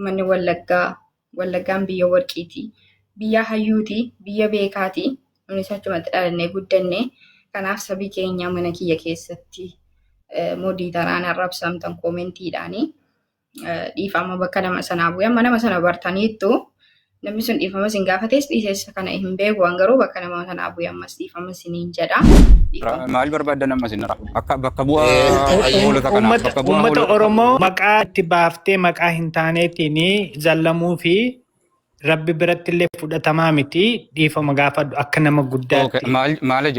Manni Wallaggaan biyya warqiiti. Biyya hayyuuti. Biyya beekaati. Nunis achumatti dhalannee guddanne. Kanaaf sabi keenya mana kiyya keessatti moodii taraan arrabsamtan koomentiidhaanii dhiifama bakka nama sanaa bu'e. Amma nama sana bartaniittu namni sun dhiifama isin gaafates dhiisessa kana hin beeku waan garuu bakka nama sanaa bu'e ammas dhiifama isiniin jedha. Maal barbaaddan amma isin akka bakka bu'aa hoolota kanaa bakka bu'aa uummata Oromoo maqaa itti baaftee maqaa hin taaneetiin zallamuu fi Rabbi biratti illee fudhatamaa miti dhiifama gaafadhu akka nama guddaatti. Maala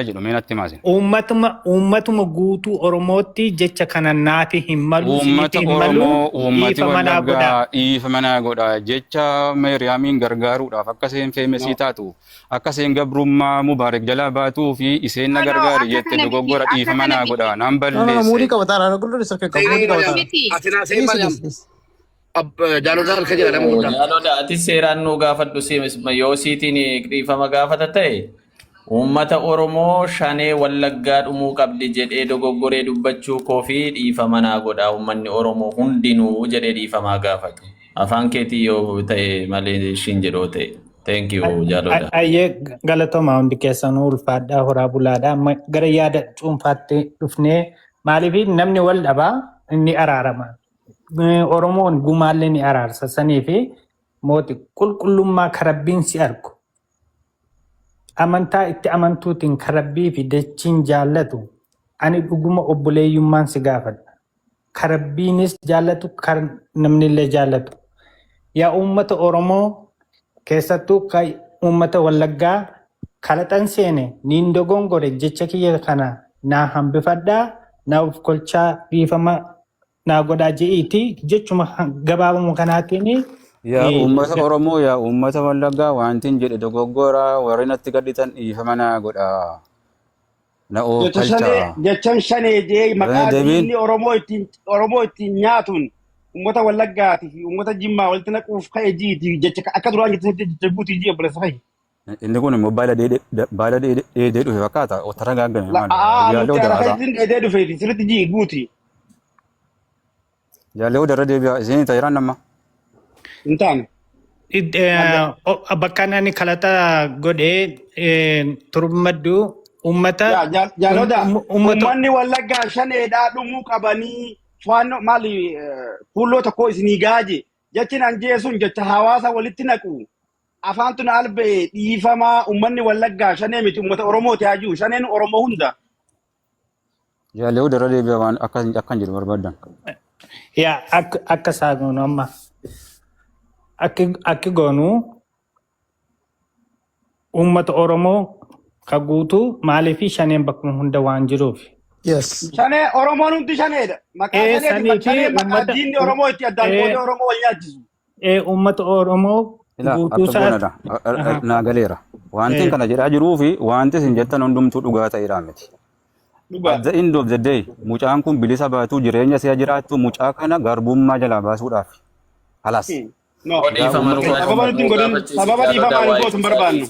jedhu meenatti maasin. Uummatuma guutuu Oromootti jecha kana naati hin malu. Uummata Oromoo uummati Wallaggaa dhiifama naa godha jecha Meeriyaamiin gargaaruudhaaf akka isheen feemesii taatu akka isheen gabrummaa Mubaarak jalaa baatuu fi isheen na gargaari jette dogoggora dhiifama naa godha naan balleesse. Muurii qabataa Jaalodha halka jedha nama guddaa. Jaalodha ati seeraan nu gaafadhu yoo siitiin dhiifama gaafata ta'e uummata Oromoo shanee Wallaggaa dhumuu qabdi jedhee dogoggoree dubbachuu koo fi dhiifama naa godha uummanni Oromoo hundinuu jedhee dhiifamaa gaafate. Afaan keetii yoo ta'e malee ishiin jedhoo ta'e. Thank you jaalodha. Ayyee galatooma hundi keessanuu ulfaadhaa horaa bulaadhaa gara yaada cuunfaatti dhufnee maaliif namni wal dhabaa inni araarama. Oromoon gumaallee ni araarsa sanii fi mootii qulqullummaa karabbiin si argu. Amantaa itti amantuutiin karabbii fi dachiin jaallatu ani dhuguma obboleeyyummaan si gaafadha. Karabbiinis jaallatu kan namnillee jaallatu. Yaa uummata Oromoo keessattuu uummata Wallaggaa kalaxan seene niin dogongore jecha kiyya kana naa hambifadhaa naaf kolchaa dhiifama naa godhaa je'iiti jechuma gabaabamu kanaatiin. Yaa uummata Oromoo yaa uummata Wallaggaa wantiin jedhe dogoggora warri natti gadhitan dhiifama naa godhaa. Na oolchaa. Jechaan shanee jee maqaa inni Oromoo ittiin nyaatuun uummata Wallaggaati fi uummata Jimmaa walitti naquuf ka'e jiiti jecha akka duraan jettee buutii jii obboleessa fa'i. Inni kun immoo baala dheedee dhufe fakkaata ottara gaaggame maali? Yaaloo daraaraa. Dheedee dhufeeti sirriitti jii buuti. Yaaloo daraaraa deebi'a isin ta'iran nama. Hin taane. Bakka nani kalata godhee turmaddu uummata. Jaalodha uummanni Wallaggaa shaneedhaa dhumuu qabanii faano maali fuulloo tokko isinii gaaje jechi nan jeesuun jecha hawaasa walitti naqu afaan tun albee dhiifamaa uummanni Wallaggaa shanee miti uummata Oromooti haajuu shaneen Oromoo hunda. Yaaloo daraaraa deebi'a waan akkan jedhu barbaadan. Yaa akka saagoonu amma. Akki goonu uummata Oromoo ka guutuu maaliif shaneen bakkuma hunda waan jiruuf. Yes. Shanee Oromoon hundi shaneedha. Maqaa shanee maqaa diinni Oromoo itti addaan qoodee Oromoo wal nyaachisu. Uummata Oromoo guutuu isaati. Naa galeera. Wanti kana jedhaa jiruu fi wanti isin jettan hundumtuu dhugaa ta'eedha miti. At the end of the day mucaan kun bilisa baatuu jireenya si'a jiraattu mucaa kana garbummaa jalaa baasuudhaaf. Halas. No. Sababa dhiifamaa hin gootu hin barbaannu.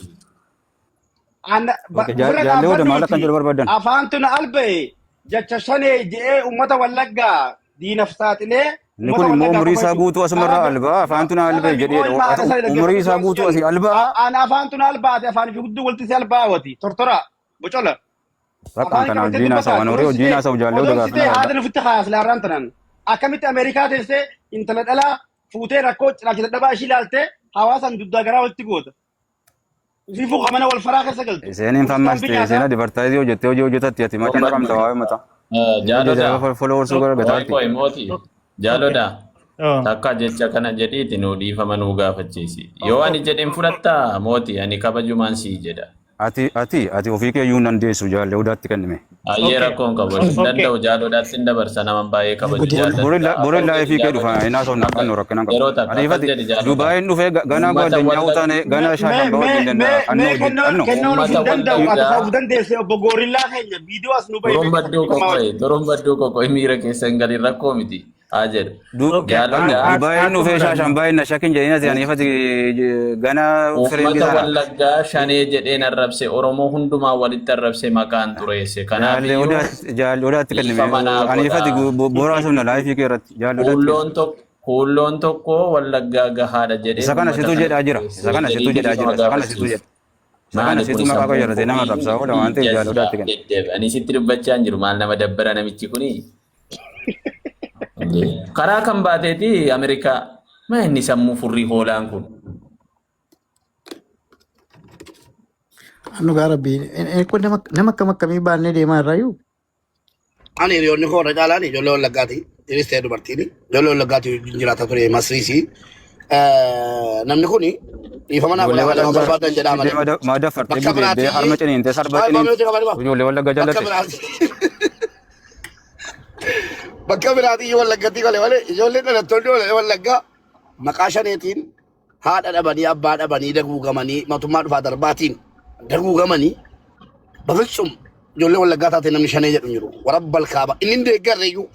Jaaloo maal akkan jedhu barbaadan. Afaan tun albee jecha shanee je'ee uummata Wallaggaa diinaf saaxilee. Inni kun immoo umurii isaa guutuu asumarraa albaa afaan tun albee jedhee umurii isaa guutuu asii albaa. Afaan tun albaate afaan fi gudduu walitti si albaawati tortora bocola. Rakkaan kana wajjin haasa'u waan horii wajjin haasa'u jaaloo dagaafina. Haadha nufitti haasa'u laarraan tanan akkamitti Ameerikaa teessee intala dhalaa fuutee rakkoo cinaacha dadhabaa ishii ilaaltee hawaasaan duddaa garaa walitti goota. Ifuu qabana wal faraa keessa galte. Iseen fammaste iseen advertaayizii hojjettee hojii hojjetatti ati macha qabamta waa'ee mata. Jaalodha. Followers gara gataatti. Mooti. Jaalodha. Takka jecha kana jedhiiti nu dhiifama nu gaafachiisi. Yoo ani jedhin fudhattaa mooti ani kabajumaan sii jedha. Ati ofii kee iyyuu dandeessu jaallee odaatti kennime. Ayyee rakkoon qabu. Danda'u jaalodhaatti hin dabarsa naman baay'ee kabaju jaallatu. Boreen laayee fi kee dhufa inaa soon naqan nu rakkinan qabu. Adiifati Dubaayin dhufee ganaa gaaddeenyaa utaane ganaa shaashan ba'uu hin danda'a. Kennuun hin danda'u ati ta'uu dandeesse obbo Goorillaa keenya viidiyoo as nu bahe. Doron badduu qoqqoo miira keessan gadi rakkoo miti. Ajer. Dubaayin dhufee shaashan baay'ina shakkin jedhina ta'aniifati ganaa uummata Wallaggaa shanee jedheen arrabse Oromoo hundumaa walitti arrabse maqaan xureesse. Kanaaf jaalloodhaatti kennime. Aniifati boraa sumna laayifii kee irratti jaalloodhaatti. Kulloon tokko wallaggaa gahaadha jedhee Isa kana situ jedhaa jira. Isa kana situ jedhaa jira. Isa kana situ jedha. Isa kana situ maqaa fayyadate nama rabsaa oola waan ta'eef jaaladhaatti kan. Ani sitti dubbachaa hin jiru maal nama dabbara namichi kuni. Karaa kan baateeti Ameerikaa maa inni sammuu furrii hoolaan kun. Anu Rabbi, kun nama kami baanee deemaa irraayyuu. Ani hiriyoonni koo irra caalaani ijoollee wallaggaati. Innis ta'e dubartiin ijoollee wallaggaati jiraata ture Masriisi. Namni kuni dhiifama naa godhaa barbaadan jedhaa malee. Maada fartee gudee harma ciniintee sarba ciniintee ijoollee wallaggaa jaallate. Bakka biraati wallaggatti gale malee ijoollee dhalattoonni wallaggaa maqaa shaneetiin haadha dhabanii abbaa dhabanii daguugamanii mootummaa dhufaa darbaatiin daguugamanii bafilsum ijoollee wallaggaa taate namni shanee jedhu jiru warabbal kaaba inni deeggarreeyyuu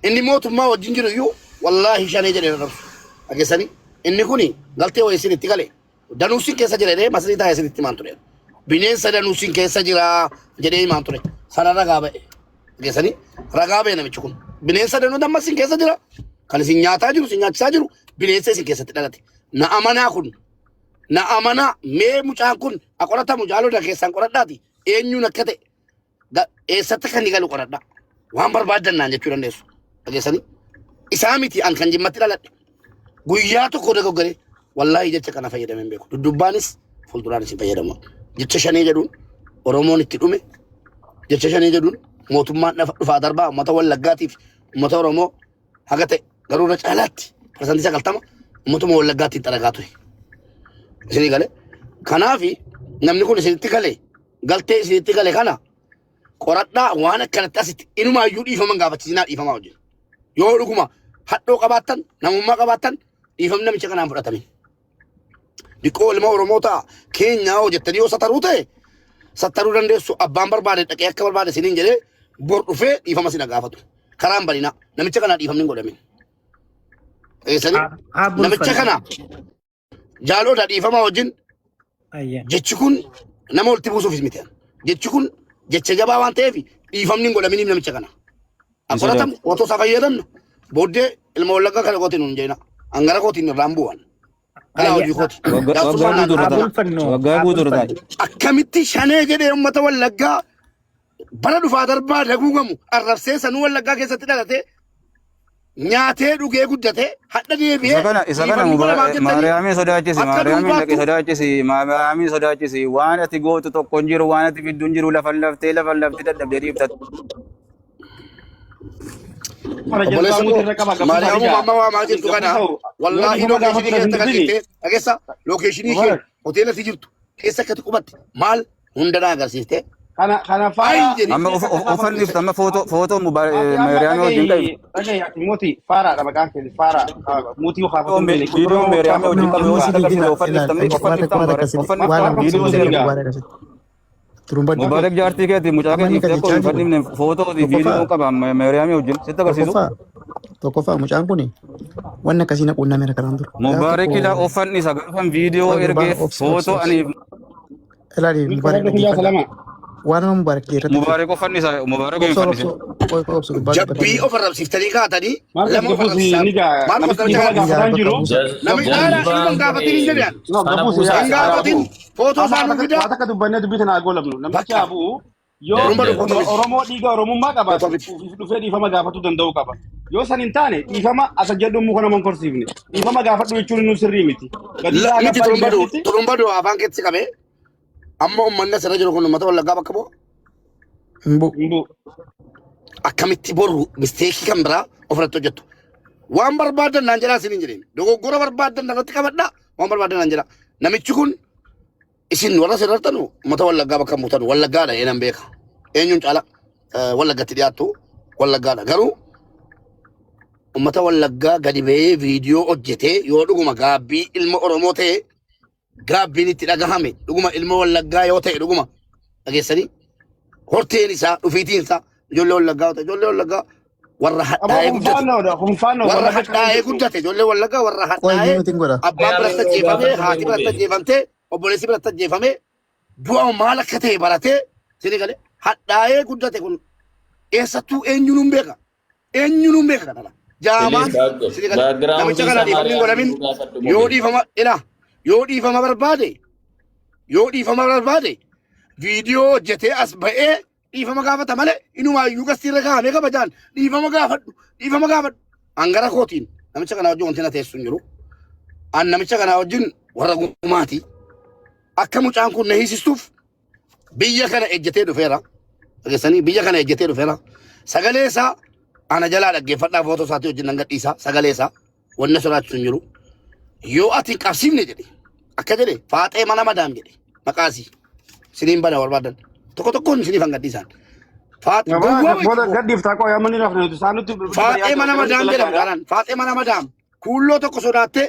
inni mootummaa wajjin jiru iyyuu wallaahi shanee jedhee rabsu dhageessanii inni kuni galtee wayii isinitti gale danuusin keessa jira jedhee masrii taa'ee isinitti himaan ture bineensa danuusin keessa jira jedhee himaan ture sana ragaa ba'e dhageessanii ragaa ba'e namichi kun bineensa danuu dammasin keessa jira kan isin nyaataa jiru isin nyaachisaa jiru bineensa isin keessatti dhalate na amanaa kun na amanaa mee mucaan kun aqoratamu jaalota keessaan qoradhaati eenyuun akka ta'e eessatti kan galu qoradhaa waan barbaadannaan jechuu dandeessu dhageessanii isaa miti an kan jimmatti dhaladhe guyyaa tokko dogoggoree wallaahi jecha kana fayyadameen beeku duddubbaanis fuulduraanis hin fayyadamu jecha shanee jedhuun oromoon itti dhume jecha shanee jedhuun mootummaan dhufaa darbaa uummata wallaggaatiif uummata oromoo haga ta'e garuu irra caalaatti parsantii 90 uummatuma wallaggaatti xaragaa ture isinii gale kanaafi namni kun isinitti gale galtee isinitti gale kana qoradhaa waan akkanatti asitti inumaayyuu dhiifaman gaafachiisinaa dhiifamaa wajjin yoo dhuguma hadhoo qabaattan namummaa qabaattan dhiifamni namicha kanaan fudhatamin dhiqoo ilma oromoo ta'a keenyaa hoo jettanii yoo sataruu ta'e sattaruu dandeessu abbaan barbaade dhaqee akka barbaade isiniin jedhee bor dhufee dhiifama sina gaafatu karaan baninaa namicha kanaa dhiifamni hin godhamin namicha kana jaalota dhiifamaa wajjin jechi kun nama walitti buusuufis miti jechi kun jecha jabaa waan ta'eef dhiifamni hin godhaminiif namicha kana akkoratamu otoo isaa fayyadamnu booddee ilma wallaggaa kana gootiin hin jeena hangara gootiin irraan bu'an kana hojii kooti waggaa guutuudha akkamitti shanee jedhee uummata wallaggaa bara dhufaa darbaa daguugamu arrabsee sanuu wallaggaa keessatti dhalate nyaatee dhugee guddate hadha deebi'ee isa kana maariyaamii sodaachisi waan ati gootu tokko hin jiru waan ati fiddu hin jiru lafan laftee dadhabdee dhiibtatu. Maariyaamuu mamma waamaa jirtu kana wallaahi lookeeshinii keessatti galchitee dhageessa lookeeshinii kee hoteela si jirtu keessa akkati qubatte maal hundanaa agarsiiste. Kana faaya. Amma uffanni amma footoo maariyaamii wajjin qabu. Mootii faaraadha maqaan keenya faaraa mootii uffata. Viidiyoo maariyaamii wajjin qabu yoo si agarsiise uffanni Mubarak jaartii keeti mucaa keenya tokko uffanni footoo viidiyoo qaba maariyaamii wajjin sitti agarsiisu. Tokkoffaa mucaan kun waan akkasii na quunnamee irra karaan ture. Mubarakidha uffanni isa gaafa viidiyoo ergeef footoo ani. Ilaali Mubarak. Waan nama Mubarak irratti. Mubarak uffanni isa Mubarak uffanni. Jabbii of arrabsiiftanii kaatanii Lama nama gaafatiin hin jedhan. Gaafatiin footoo isaanii fidaa. Waan akka dubbannee dubbitan haa goolabnu. Namichi abuu yoo Oromoo dhiiga Oromummaa qaba dhufee dhiifama gaafatuu danda'u qaba. Yoo san hin taane dhiifama asa jedhu muka nama hin korsiifne. Dhiifama gaafadhu jechuun nu sirrii miti. Miti turumbaduu afaan keessi qabee amma uummanni asirra jiru kun uummata wallaggaa bakka bu'a. Imbu. Akkamitti boru misteekii kan biraa ofirratti hojjettu. Waan barbaadan naan jedhaa isin hin jedhin. Dogoggora barbaadan irratti qabadhaa waan barbaadan naan jedhaa. Namichi kun isin warra sirartanu uummata wallaggaa bakka buutan wallaggaadha eenan beeka. Eenyuun caala wallaggatti dhiyaattu wallaggaadha. Garuu uummata wallaggaa gadi ba'ee viidiyoo hojjetee yoo dhuguma gaabbii ilma Oromoo ta'e gaabbiin itti dhagahame dhuguma ilma wallaggaa yoo ta'e dhuguma dhageessanii horteen isaa dhufiitiin isaa ijoollee wallaggaa warra hadhaa'ee guddate ijoollee wallaggaa warra hadhaa'ee abbaan biratti ajjeefamee haati biratti ajjeefamtee obboleessi biratti ajjeefamee du'a maal akka ta'e baratee sini galee hadhaa'ee guddate kun eessattuu eenyuun beeka kanadha Jaamaan sini kan namicha kana dhiifamni godhamin yoo dhiifama barbaade viidiyoo hojjetee as ba'ee dhiifama gaafata malee inumaayyuu gastiirra kaa'amee kabajaan dhiifama gaafadhu hangara kootiin namicha kana wajjin wanti na teessu hin jiru. An namicha kana wajjin warra gumaati. Akka mucaan kun na hiisistuuf biyya kana ejjetee dhufeera. Dhageessanii biyya kana ejjetee dhufeera. Sagalee isaa ana jalaa dhaggeeffadhaa footoo isaatii wajjin nan gadhiisa sagalee isaa wanna sodaachisu hin jiru. Yoo ati qabsiifne jedhe akka jedhe faaxee mana madaam jedhe maqaasii siniin bana barbaadan tokkoon siniif hangadhiisan. Faaxee mana madaam jedhamu kanaan faaxee mana madaam kuulloo tokko sodaattee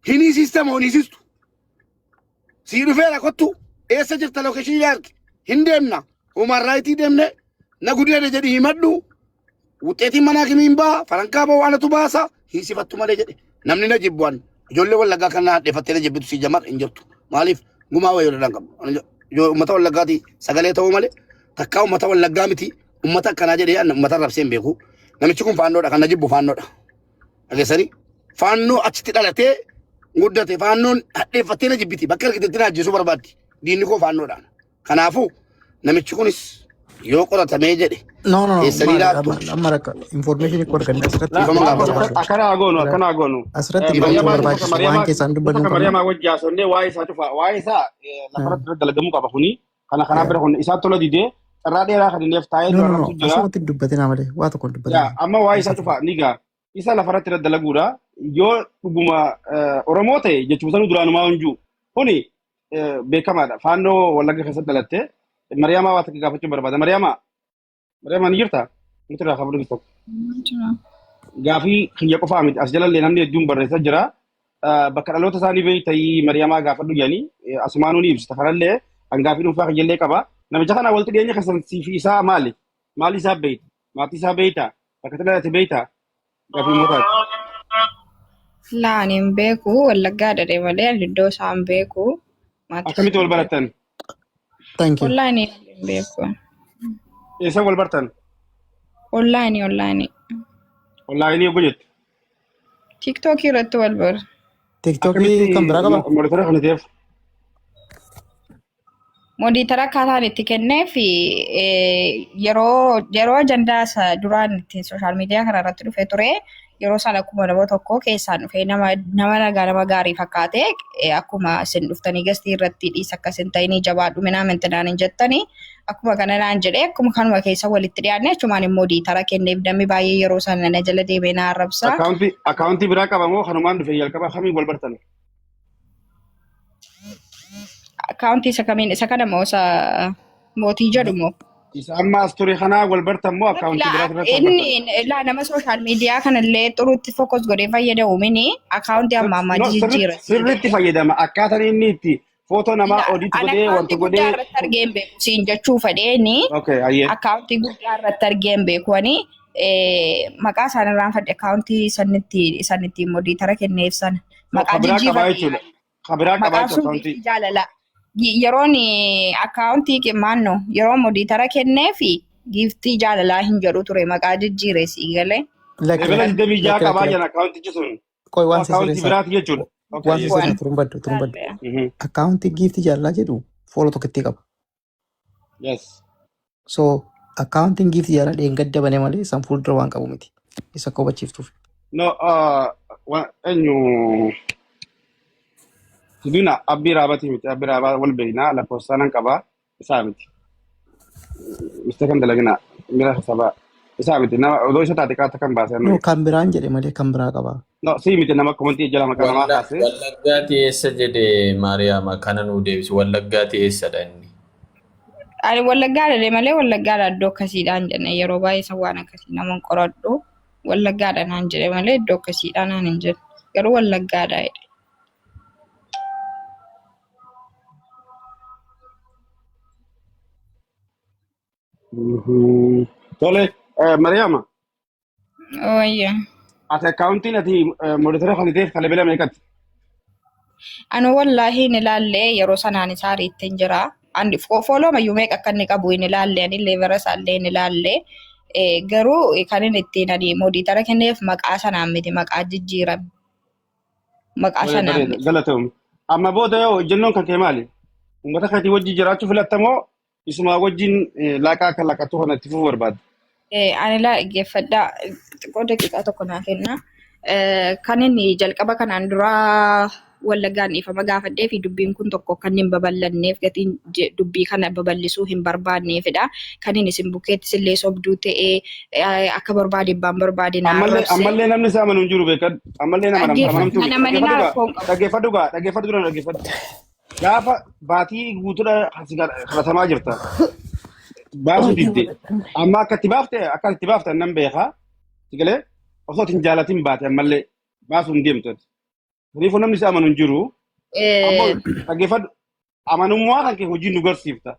hin hiisistamu hin hiisistu. Sii dhufeera kottu eessa jirta lookeeshinii yaarki hin deemna human raayitii deemne na gudeede jedhi himadhu wuxeetiin manaa kimiin baa farankaa ba'u anatu baasa hiisifattu malee jedhe namni na jibbuan ijoollee wallaggaa kan na hadheeffattee na jibbitu si jamar hin jirtu maaliif gumaa wayii odaan qabu yoo ummata wallaggaati sagalee ta'uu malee takkaa ummata wallaggaa miti ummata akkanaa jedhee ummata rabsee hin beeku namichi kun faannoodha kan na jibbu faannoodha dhageessanii faannoo achitti dhalatee guddate faannoon hadheeffattee na jibbiti bakka argitetti na ajjeesuu barbaaddi diinni koo faannoodhaan kanaafuu namichi kunis yoo qoratamee jedhe eessanii laattu amma rakka information koo kan asirratti akkana agoonu asirratti barbaachisu waan keessaan dubbatan kan Mariyamaa wajji haasofnee waa'ee isaa cufa waa'ee isaa lafarratti dalagamuu qaba kuni kana bira kun isaa tola didee carraa dheeraa kan inni taa'ee dura jira asumatti dubbatina malee waa tokko dubbatina amma waa'ee isaa cufa nigaa isa lafarratti dalaguudha yoo dhuguma Oromoo ta'e jechuun sanuu duraanumaa hunjuu kuni beekamaadha faannoo wallagga keessatti dhalatte Mariyamaa waa takka gaafachuun barbaada Mariyamaa ni jirta nuti irraa qabdu tokko gaafii kiyya qofaa miti as jalallee namni hedduun barreessaa jira bakka dhaloota isaanii beeytayii Mariyamaa gaafadhu jedhanii asumaanuu ni ibsita kanallee hangaafii dhuunfaa kiyyallee qaba namicha kana walitti dhiyeenya keessatti fi isaa maali isaa beeyta maatii isaa beeyta bakka dhalate beeyta gaafii mootaati. Laan hin beeku wallaggaa dhadhee malee iddoo isaan beeku. Akkamitti wal barattan? Online hin beeku. Eessa wal bartan? Online. Online yoo jettu? TikTok irratti wal bar. TikTok kan biraa qaba? Mooditara kan ta'eef. Mooditara akkaataan itti kennee fi yeroo ajandaasa duraan itti sooshaal miidiyaa kana irratti dhufee ture yeroo sana akkuma nama tokko keessaan dhufee nama nagaa nama gaarii fakkaatee akkuma isin dhuftanii gastii irratti dhiisa akkasin ta'inii jabaadhu minaa amantinaan hin jettanii akkuma kana naan jedhee akkuma kanuma keessa walitti dhiyaanne achumaan immoo mooditara kenneef dammi baay'ee yeroo sana na jala deemee na arrabsa. Akkaawuntii biraa qaba moo kanumaan dhufee jalqaba kamiin wal bartan? Akkaawuntii isa kamiin isa kana moo isa mootii jedhu moo? Isa amma as ture kanaa wal bartan moo akkaawuntii biraa irratti wal bartan? Inni nama sooshaal miidiyaa kanallee xuruutti fokkos godhee fayyadamu mini akkaawuntii amma jijjiira. Sirriitti fayyadama akkaataan inni itti footoo namaa odiitti godhee wanti godhee. Akkaawuntii guddaa irratti argee hin beeku siin jechuu fedheeni. Akkaawuntii guddaa irratti argee hin beekuwani maqaa isaan irraan fadhe akkaawuntii sanitti mooditara kenneef sana. Maqaa jijjiirra. Maqaan sun jaalala. Yeroon akkaawuntii maanno yeroo mooditara kennee fi giiftii jaalalaa hin jedhu ture maqaa jijjiire sii galee. Ebela sidamii jaa qabaa jira akkaawuntichi sun. Akkaawuntii biraati jechuudha. Waan sirrii turumbaddu. Akkaawuntii giiftii jaalalaa jedhu fooloo tokkotti qaba. Yes. So akkaawuntiin giiftii jaalalaa dheengadda banee malee san fuuldura waan qabu miti. Isa qobachiiftuuf. No, eenyu Sidina abbi raabati miti abbi raabaa wal beeknaa lakkoofsaanan qabaa isaa miti. Mistee kan dalagina mira sabaa isaa miti nama odoo isa taate kaata kan baasan. No kan biraan jedhe malee kan biraa qabaa. No sii miti nama komantii jala maqaa namaa kaase. Wallaggaati eessa jedhe Maariyaama kana nuu deebisi wallaggaati eessadha inni. Ani wallaggaadha malee wallaggaadha iddoo akkasiidhaan jenne yeroo baay'ee isa waan akkasii namoonni qoradhu wallaggaadha naan jedhe malee iddoo akkasiidhaan naan hin jedhu garuu wallaggaadha jedhe. Tole, Mariyaama. Oyya. Ati akkaawuntiin ati mooditara kan ta'eef kan leebela meeqatti? Ani wallaahi hin ilaallee yeroo sanaan isaa riitti hin jira. Fooloo mayyuu meeqa akka inni qabu hin ilaallee ani illee bara isaallee hin ilaallee Garuu kan inni ittiin adeemu mooditara kenneef maqaa sanaan miti maqaa jijjiirame. Maqaa sanaan bareeda miti. galatoom. Amma booda yoo jennoon kan kee maali? Uummata keetii wajjin jiraachuu filattamoo isuma wajjin laaqaa kan laqatu kana itti fufuu barbaadda? Ani dhaggeeffadhaa xiqqoo daqiiqaa tokko naa kenna. Kan inni jalqaba kanaan dura Wallaggaan dhiifama gaafadhee fi dubbiin kun tokko kan hin babal'anneef gatiin dubbii kana babal'isuu hin barbaanneefidha. Kan inni isin bukkeettis illee sobduu ta'ee akka barbaade abbaan barbaade naa arrabse. Ammallee namni isaa amanu hin jiru beekan. Ammallee nama amanamtu. Dhaggeeffadhu dura dhaggeeffadhu. Gaafa baatii guutuudha kadhatamaa jirta. Baasuu didde. Amma akka itti baafte nan beekaa. Sigalee osoo hin jaalatin baate ammallee baasuu hin deemtu. Kanaafuu namni isaa amanu hin jiru. Dhaggeeffadhu amanummaa kan kee hojii nu garsiifta.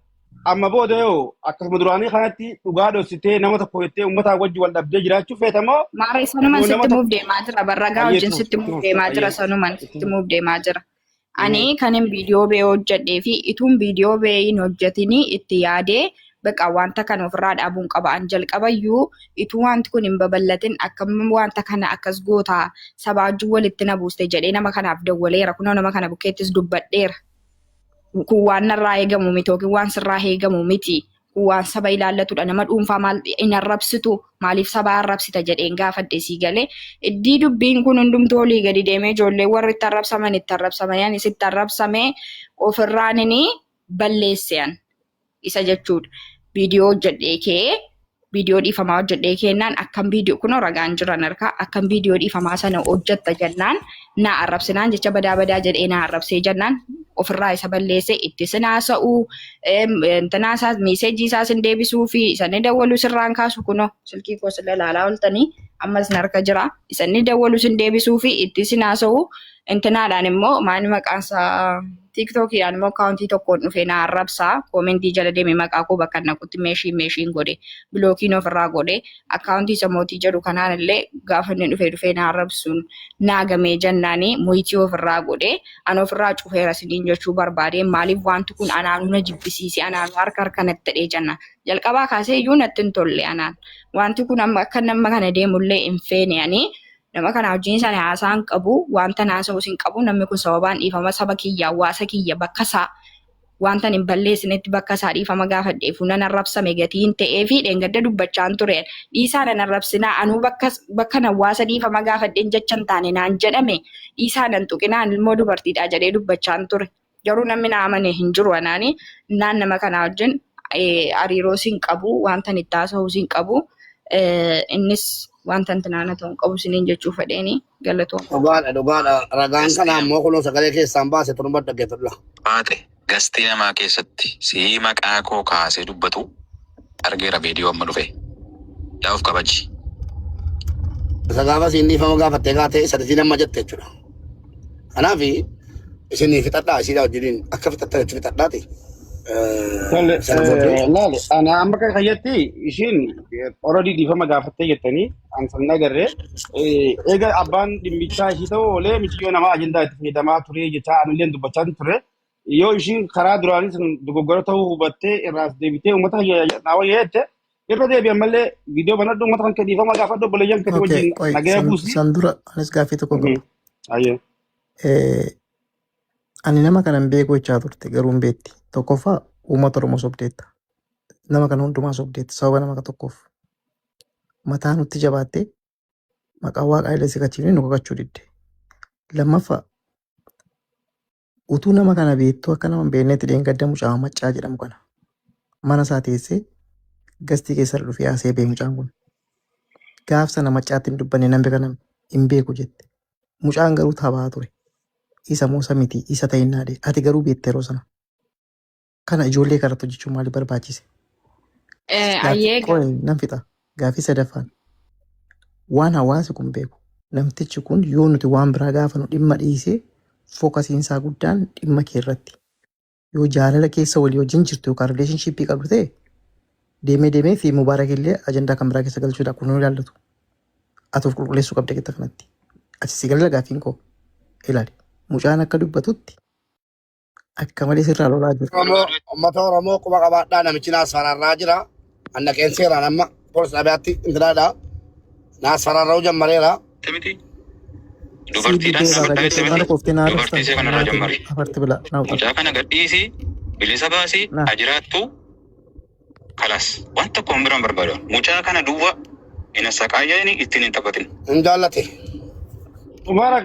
Amma booda yoo akkasuma duraanii kanatti dhugaa dhoksitee nama tokko jettee uummataa wajji wal dhabdee jiraachuu feetamoo. Maarree sanumaan sitti muuf deemaa jira. Barragaa wajjin sitti muuf deemaa jira. Sanumaan sitti muuf deemaa jira. Ani kanin viidiyoo bee hojjedhee fi ituun viidiyoo bee hin hojjetinii itti yaadee bakka wanta kana ofirraa dhaabuun qaba. An jalqabayyuu ituu wanti kun hin babal'atin akkamiin wanta kana akkas gootaa sabaajuu walitti na buuste jedhee nama kanaaf dawwaleera. Kunoo nama kana bukkeettis dubbadheera. Kun waan narraa eegamu miti yookiin waan sirraa eegamu miti. Kun waan saba ilaallatudha. Nama dhuunfaa maal hin arrabsitu maaliif saba arrabsita jedheen gaafadhe sii galee. Iddii dubbiin kun hundumtuu olii gadi deemee ijoollee warri itti arrabsaman anis itti arrabsamee ofirraan inni balleessean isa jechuudha. Viidiyoo hojjedhee kee viidiyoo dhiifamaa hojjedhee kennaan akkam viidiyoo kun ragaan jiran harkaa akkam viidiyoo dhiifamaa sana hojjetta jennaan na arrabsinaan jecha badaa jedhee na arrabsee jennaan ofirraa isa balleessee itti sinaasa'uu intanaasaas meeseejii isaas hin deebisuu fi isanni dawwaluu sirraan kaasu kunoo silkii koo sila ilaalaa ooltanii ammas narka jira isanni dawwaluu sin deebisuu fi itti sinaasa'uu intanaadhaan immoo maani maqaansaa TikTokiidhaan immoo akaawuntii tokkoon dhufee na arrabsaa koomentii jala deeme maqaa koo bakka naqutti meeshiin godhe bilookiin ofirraa godhe akaawuntii isa mootii jedhu kanaan illee gaafa inni dhufee na arrabsuun naagamee jennaanii mootii ofirraa godhe an ofirraa cufeera siniin jechuu barbaadeen maaliif wanti kun anaanuu na jibbisiise anaanuu harka natti ta'ee jenna jalqabaa kaasee iyyuu natti hin tolle anaan wanti kun amma akka nama kana deemullee hin feene ani. Nama kana wajjin sana haasaan qabu wanta naasa'uu hin qabu namni kun sababaan dhiifama saba kiyya hawaasa kiyya bakka isaa wanta hin balleessinetti bakka isaa dhiifama gaafadheef nan arrabsame gatiin ta'ee fi dheengadda dubbachaan ture dhiisaa nan arrabsinaa anuu bakka hawaasa dhiifama gaafadheen jecha hin taane naan jedhame dhiisaa nan tuqinaan ilmoo dubartiidhaa jedhee dubbachaan ture garuu namni na amane hin jiru anaani naan nama kana wajjin hariiroo hin qabu wanta itti haasa'uu hin qabu innis. Wanta antinaana ta'uu qabu siniin jechuu fedheeni galatoon. Dhugaadha. Ragaan kana ammoo kunoo sagalee keessaan baase turummaa dhaggeeffadha. Baate gastii namaa keessatti sii maqaa koo kaasee dubbatu argeera viidiyoo amma dhufe. Yaa of kabaji. Isa gaafa siin dhiifama gaafattee kaatee sadii nama jette jechuudha. Kanaaf isin fixadhaa isiidhaa wajjiniin akka fixatta jechuu fixadhaati. Laale ana amma kan kayyatti ishiin already dhiifama gaafattee jettanii an san agarree eega abbaan dhimmichaa ishii ta'uu oolee mitiyyoo namaa ajandaa itti fayyadamaa ture jechaa anillee dubbachaa ture yoo ishiin karaa duraanii sun dogoggora ta'uu hubattee irraas deebitee uummata naa wayyeette irra deebi'an malee viidiyoo banadhu uummata kan kee dhiifama gaafadhu obboleeyyan kee wajjin nagaya buusi. San dura anis gaaffii tokko qabu. Ani nama kanan beeku jechaa turte garuu hin beetti. Tokkoffaa uummata Oromoo sobdeetta. Nama kana hundumaa sobdeetta sababa nama tokkoof. Mataa nutti jabaattee maqaa waaqaa illee siqachiifnee nu kakachuu didde. Lammaffaa utuu nama kana beektuu akka nama hin beeknetti dheengadda mucaa maccaa jedhamu kana. Mana isaa teessee gastii keessa dhufee haasee bee mucaan kun. Gaaf sana maccaatti hin dubbanne namni kana hin beeku jette. Mucaan garuu taphaa ture. Isa moosa miti isa ta'innaadhe ati garuu beekte yeroo sana. Kana ijoollee karatu jechuun maaliif barbaachise? Nan fixa gaaffii sadaffaan waan hawaasi kun beeku namtichi kun yoo nuti waan biraa gaafa nu dhimma dhiisee fookasiinsaa guddaan dhimma kee irratti yoo jaalala keessa walii wajjin jirtu yookaan rileeshinshiippii qabdu ta'e deemee fi mubaarak illee ajandaa kan biraa keessa galchuudhaaf kun nu ilaallatu. Ati of qulqulleessuu qabda qixxa kanatti. Ati si galala gaaffiin koo ilaali. Mucaan akka dubbatutti akka malee sirraa lolaa jiru. Uummata Oromoo quba qabaadhaa namichi naasfaararraa jira. Anna qeenseeraan amma polis dhaabatti intinaadha. Naas fararra'uu jammareera. Timiti. Sii Dubartiidhaan dudee baga dhaabbataa jettee mana koftee naa dubartii dhuftan ishee kanarraa jammari. afarti bila naa Mucaa kana gadhiisii bilisa baasii Nah. ajiraattu kalas waan tokko hin biraan barbaadu. Mucaa kana duwwa ina saqaayyanii ittiin hin taphatin. Hin jaallate. Umara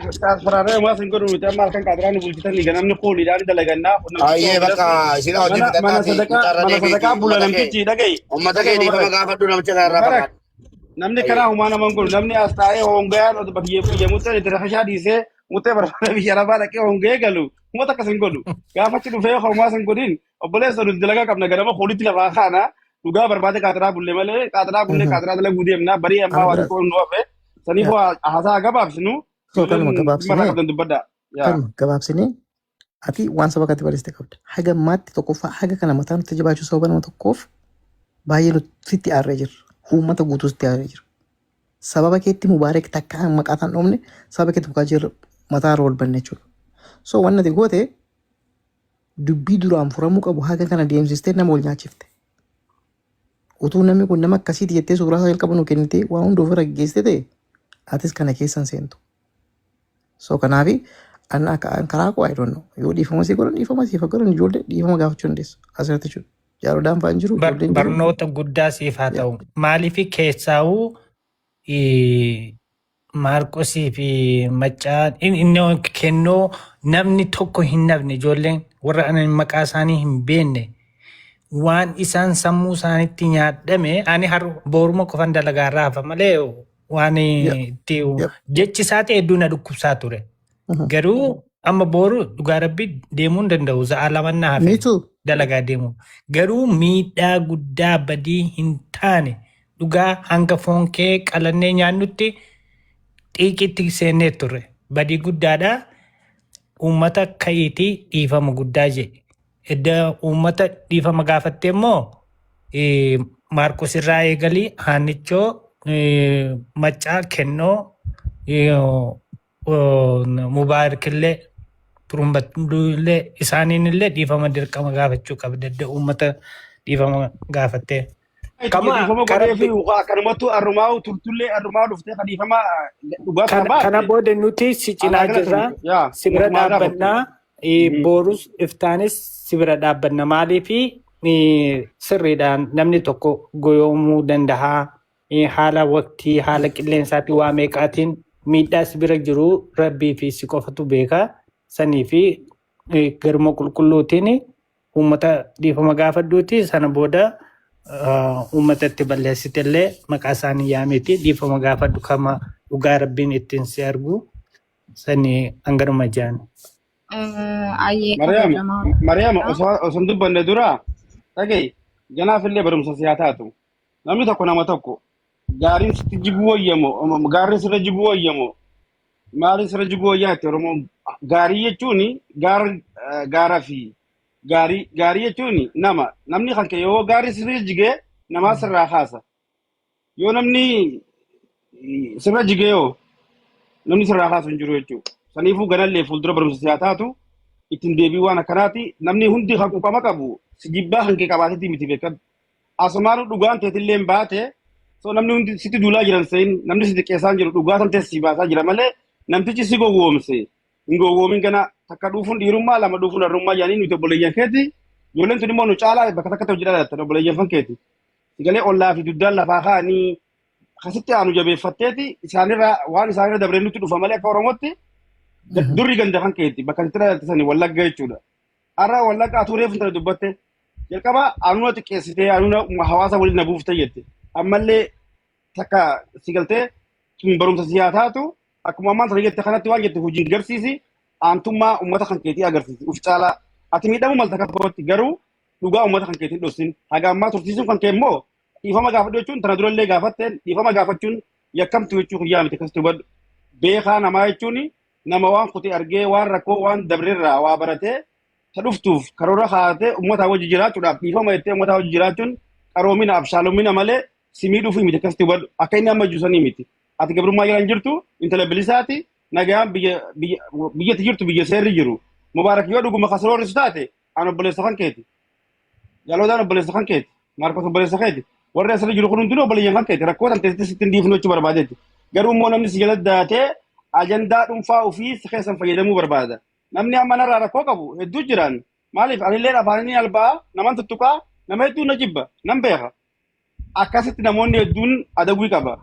fararree umaa sin godhu miti amma halkan qaadiraan bulchitan liga namni kooliidhaan dalagannaa. Baay'ee bakka isin hojii Mana fixadhaati. sadakaa bula namtichi dhaga'i. Uummata kee dhiifama gaafadhu namicha kanarraa Barak fakkaata. namni karaa humaa naman godhu namni as taa'ee hongayaan biyya muttee itti rafashaa dhiisee muttee barbaada biyya lafaa dhaqee hongee galu uummata akkas hin godhu. Gaafachi dhufee homaa sin godhin obboleessa nuti dalagaa qabna ganama koolitti lafaa kaana dhugaa barbaade qaatiraa bulle malee qaatiraa bulle qaatiraa dalaguu deemna barii ammaa waan tokko nu hafe saniifuu haasaa gabaabsinu. So kalma gabaabsinee Mara qabdan dubbadda. kalma gabaabsinee ati waan saba kanatti barreessite qabda. Haga ammaatti tokkoffaa haga kana mataa nutti jabaachuu sababa nama tokkoof baay'ee nutti aarree jirra. Uummata guutuutti aarree jira. Sababa keetti mubaareek takka maqaa tan dhoofne sababa keetti mukaa jirra mataa irra ol banne jechuudha. So waan ati goote dubbii duraan furamuu qabu haga kana deemsistee nama ol nyaachifte. Utuu namni kun nama akkasiiti jettee suuraa isaa jalqaba nu kennitee waan hunda ofirra geggeessite ta'e atis kana keessan seentu. So kanaafi karaa koo I don't know yoo dhiifama sii godhan dhiifama siif godhan ijoollee dhiifama gaafachuu dandeessu asirratti jechuudha. Jaarodhaan fa'aan jiru ijoolleen jiru. Barnoota guddaa siif haa ta'u. Maaliif keessaawuu Maarqosii fi Maccaan inni kennoo namni tokko hin nafne ijoolleen warra ani maqaa isaanii hin beekne waan isaan sammuu isaaniitti nyaadhame ani booruma qofan dalagaa irraa hafa malee waan itti jechi isaati hedduu na dhukkubsaa ture. Garuu amma booru dhugaa rabbi deemuu hin danda'u za'a lamannaa hafe dalagaa deemu. Garuu miidhaa guddaa badii hin taane dhugaa hanga foon kee qalannee nyaannutti xiiqitti seennee turre. Badii guddaadha. Uummata ka'iitii dhiifama guddaa jedhe. Edda uummata dhiifama gaafatte immoo Maarqos irraa eegalii Haannichoo Maccaa kennoo Mubaarakillee Turumbadullee isaaniinillee dhiifama dirqama gaafachuu qabda. Edda uummata dhiifama gaafattee. Dhiifama godhee fi akkanumattuu arrumaa turtullee arrumaa dhuftee kan dhiifama dhugaa sana baate. Kana booda nuti si cinaa jirra. Si bira dhaabbannaa. Boorus iftaanis si bira dhaabbanna. Maaliifi sirriidhaan namni tokko goyoomuu danda'a. Haala waqtii haala qilleensaatii waa meeqaatiin miidhaa si bira jiru rabbii fi si qofatu beeka. Sanii fi garuma qulqulluutiin uummata dhiifama gaafadhuuti sana booda uummatatti balleessitellee maqaa isaanii yaamiti dhiifama gaafadhu kama dhugaa rabbiin ittiin si argu sanii hangaruma jaan. Mariyaam osoo dubbanne dura dhaga'i janaafillee barumsa siyaa taatu namni tokko nama tokko gaariin sitti jibuu wayyamoo gaarri sirra jibuu wayyamoo maaliin sirra jibuu wayyaa itti oromoo gaarii jechuun gaara fi gaarii jechuun namni kan kee yoo gaarii sirra jigee namaa sirraa kaasa yoo namni sirra jigee yoo namni sirraa kaasu hin jiru jechuudha. Saniifuu ganallee fuuldura barumsa siyaa taatu ittiin deebii waan akkanaati namni hundi kan quuqama qabu si jibbaa kan kee qabaatetti miti beekad. Asumaan dhugaan teetillee hin baate so namni hundi sitti duulaa jiran seen namni sitti qeessaan jiru dhugaa san teessi baasaa jira malee namtichi si gowwoomse hin gowwoomin gana takka dhuufuun dhiirummaa lama dhuufuun harrummaa jedhanii nuti obboleeyyan keeti ijoolleen tun immoo nu caalaa bakka takkatti hojii dhalattan obboleeyyan fan keeti. Sigalee ollaa fi duddaan lafaa kaanii akkasitti aanu jabeeffatteeti isaanirraa waan isaanirra dabree nutti dhufa malee akka Oromootti durri ganda kan keeti bakka itti dhalattisanii wallagga jechuudha. Har'a wallagga atuu reefu tana dubbatte jalqaba aanuna xiqqeessitee aanuna hawaasa waliin na buuftee jette. Ammallee takka sigaltee barumsa siyaa taatu akkuma ammaan sana jette kanatti waan jette hojii agarsiisi aantummaa uummata kan keetii agarsiisi uf caalaa ati miidhamuu malta kakkooti garuu dhugaa uummata kan keetiin dhossin haga ammaa tursiisuun kan kee immoo dhiifama gaafadhu jechuun tana durallee gaafatteen dhiifama gaafachuun yakkamtu jechuu guyyaa miti akkasitti hubadhu beekaa namaa jechuun nama waan kutee argee waan rakkoo waan dabreerraa waa baratee ta dhuftuuf karoora kaatee uummata wajji jiraachuudhaaf dhiifama jettee uummata wajji jiraachuun qaroomina abshaalomina malee simii dhufuu miti akkasitti hubadhu akka inni amma jiru sanii miti. Ati gabrummaa jiran jirtu intala bilisaati nagaan biyyatti jirtu biyya seerri jiru. Mubaarak yoo dhuguma kasaroorrisu taate an obboleessa kan keeti. Jaalodaan obboleessa kan keeti. Maarkos obboleessa keeti. warra asirra jiru kun hundinuu obboleeyyan kan ta'e rakkoo tan teessitti sittiin dhiifnu jechuu barbaadeetti. Garuu immoo namni si jala daatee ajandaa dhuunfaa ofii si keessan fayyadamuu barbaada. Namni amma narraa rakkoo qabu hedduu jiran maaliif anillee afaanii albaa naman tuttuqaa nama hedduu na jibba nan beeka. Akkasitti namoonni hedduun adabbii qaba.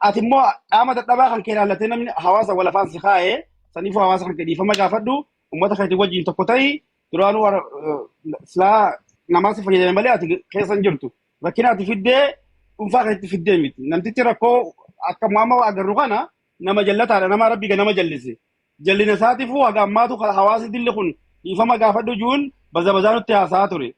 Ati immoo qaama dadhabaa kan kee ilaallatee namni hawaasa wal afaan si kaa'ee saniifuu hawaasa kan kee dhiifama gaafadhu uummata keetii wajjin tokko ta'ii duraanuu silaa namaa si fayyadame malee ati keessan jirtu. Rakkina ati fiddee dhuunfaa keetti fiddee miti. Namtichi rakkoo akka mu'amma agarru kana nama jallataadha nama rabbi nama jallise. Jallina isaatiifuu haga ammaatu hawaasi dilli kun dhiifama gaafadhu juun bazaa nutti haasaa ture.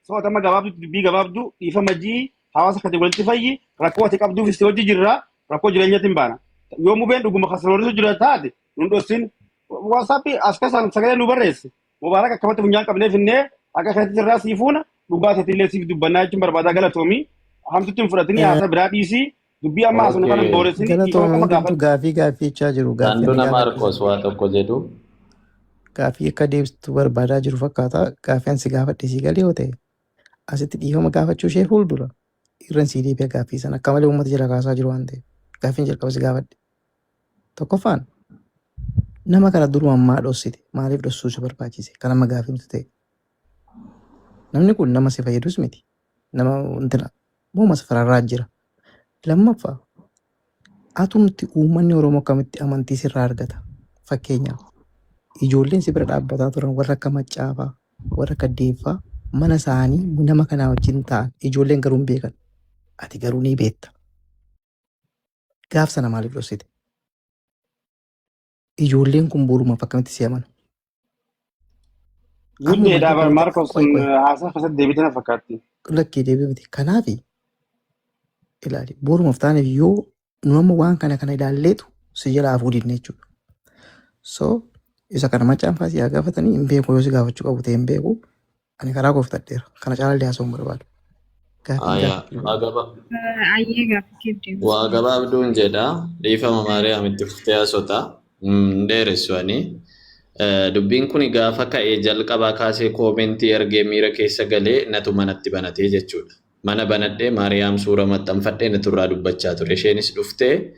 Sootama gabaabdu dubbii gabaabdu dhiifama jii hawaasa keetii walitti fayyi rakkoo ati qabduuf isti hojii jirra rakkoo jireenyatti hin baana. Yoo mubeen dhuguma kasaloorisu jira taate nun dhossin waasaappi as kasaan sagalee nu barreesse. Mubaaraka akkamatti funyaan qabneef innee akka keetti irraa siifuuna dhugaa teetillee siif dubbannaa jechuun barbaadaa galatoomii hamtutti hin fudhatini haasa biraa dhiisii dubbii amma haasunu kana booressin Galatoomii gaafii gaaffiichaa jiru. Danduna Marcos waa tokko jedhu. Gaafii akka deebistu barbaadaa jiru fakkaata. Gaafiin si gaafadhisii galee yoo ta'e asitti dhiifama gaafachuu ishee fuuldura irraan sii deebi'a gaaffii sana akka malee uummata jala kaasaa jiru waan ta'eef gaafiin jalqaba si gaafadhe. Tokkoffaan nama kana duruma ammaa dhossite maaliif dhossuu si barbaachise kan amma gaafii nuti ta'e. Namni kun nama si fayyadus miti. Nama wantina muuma safararraa jira. Lammaffaa atumti uummanni Oromoo akkamitti amantii sirraa argata. Fakkeenyaaf ijoolleen si bira dhaabbataa turan warra akka Maccaafaa warra akka Deeffaa mana isaanii nama kanaa wajjin ta'an ijoolleen garuu hin beekan. Ati garuu ni beekta. Gaaf sana maaliif dhossite? Ijoolleen kun borumaaf akkamitti si amanu? Guddee dhaabar Marcos sun haasaa keessatti deebite na fakkaatti. Lakkee deebi'e miti. Kanaaf ilaali borumaaf taaneef yoo nu amma waan kana ilaalleetu si jalaa fuudhinne jechuudha. So isa kana Maccaan faasii haa gaafatanii hin beeku yoo si gaafachuu qabu ta'e hin beeku. Ani karaa gooftadheera. Kana caalaa haasa'uu hin barbaadu. Waa gabaabduun jedha dhiifama Maariyaamitti fuftee haasota dheeressu ani. Dubbiin kun gaafa ka'ee jalqabaa kaasee koomentii ergee miira keessa galee natu manatti banatee jechuudha. Mana banadhee Maariyaam suura maxxanfadhee naturraa dubbachaa ture. Isheenis dhuftee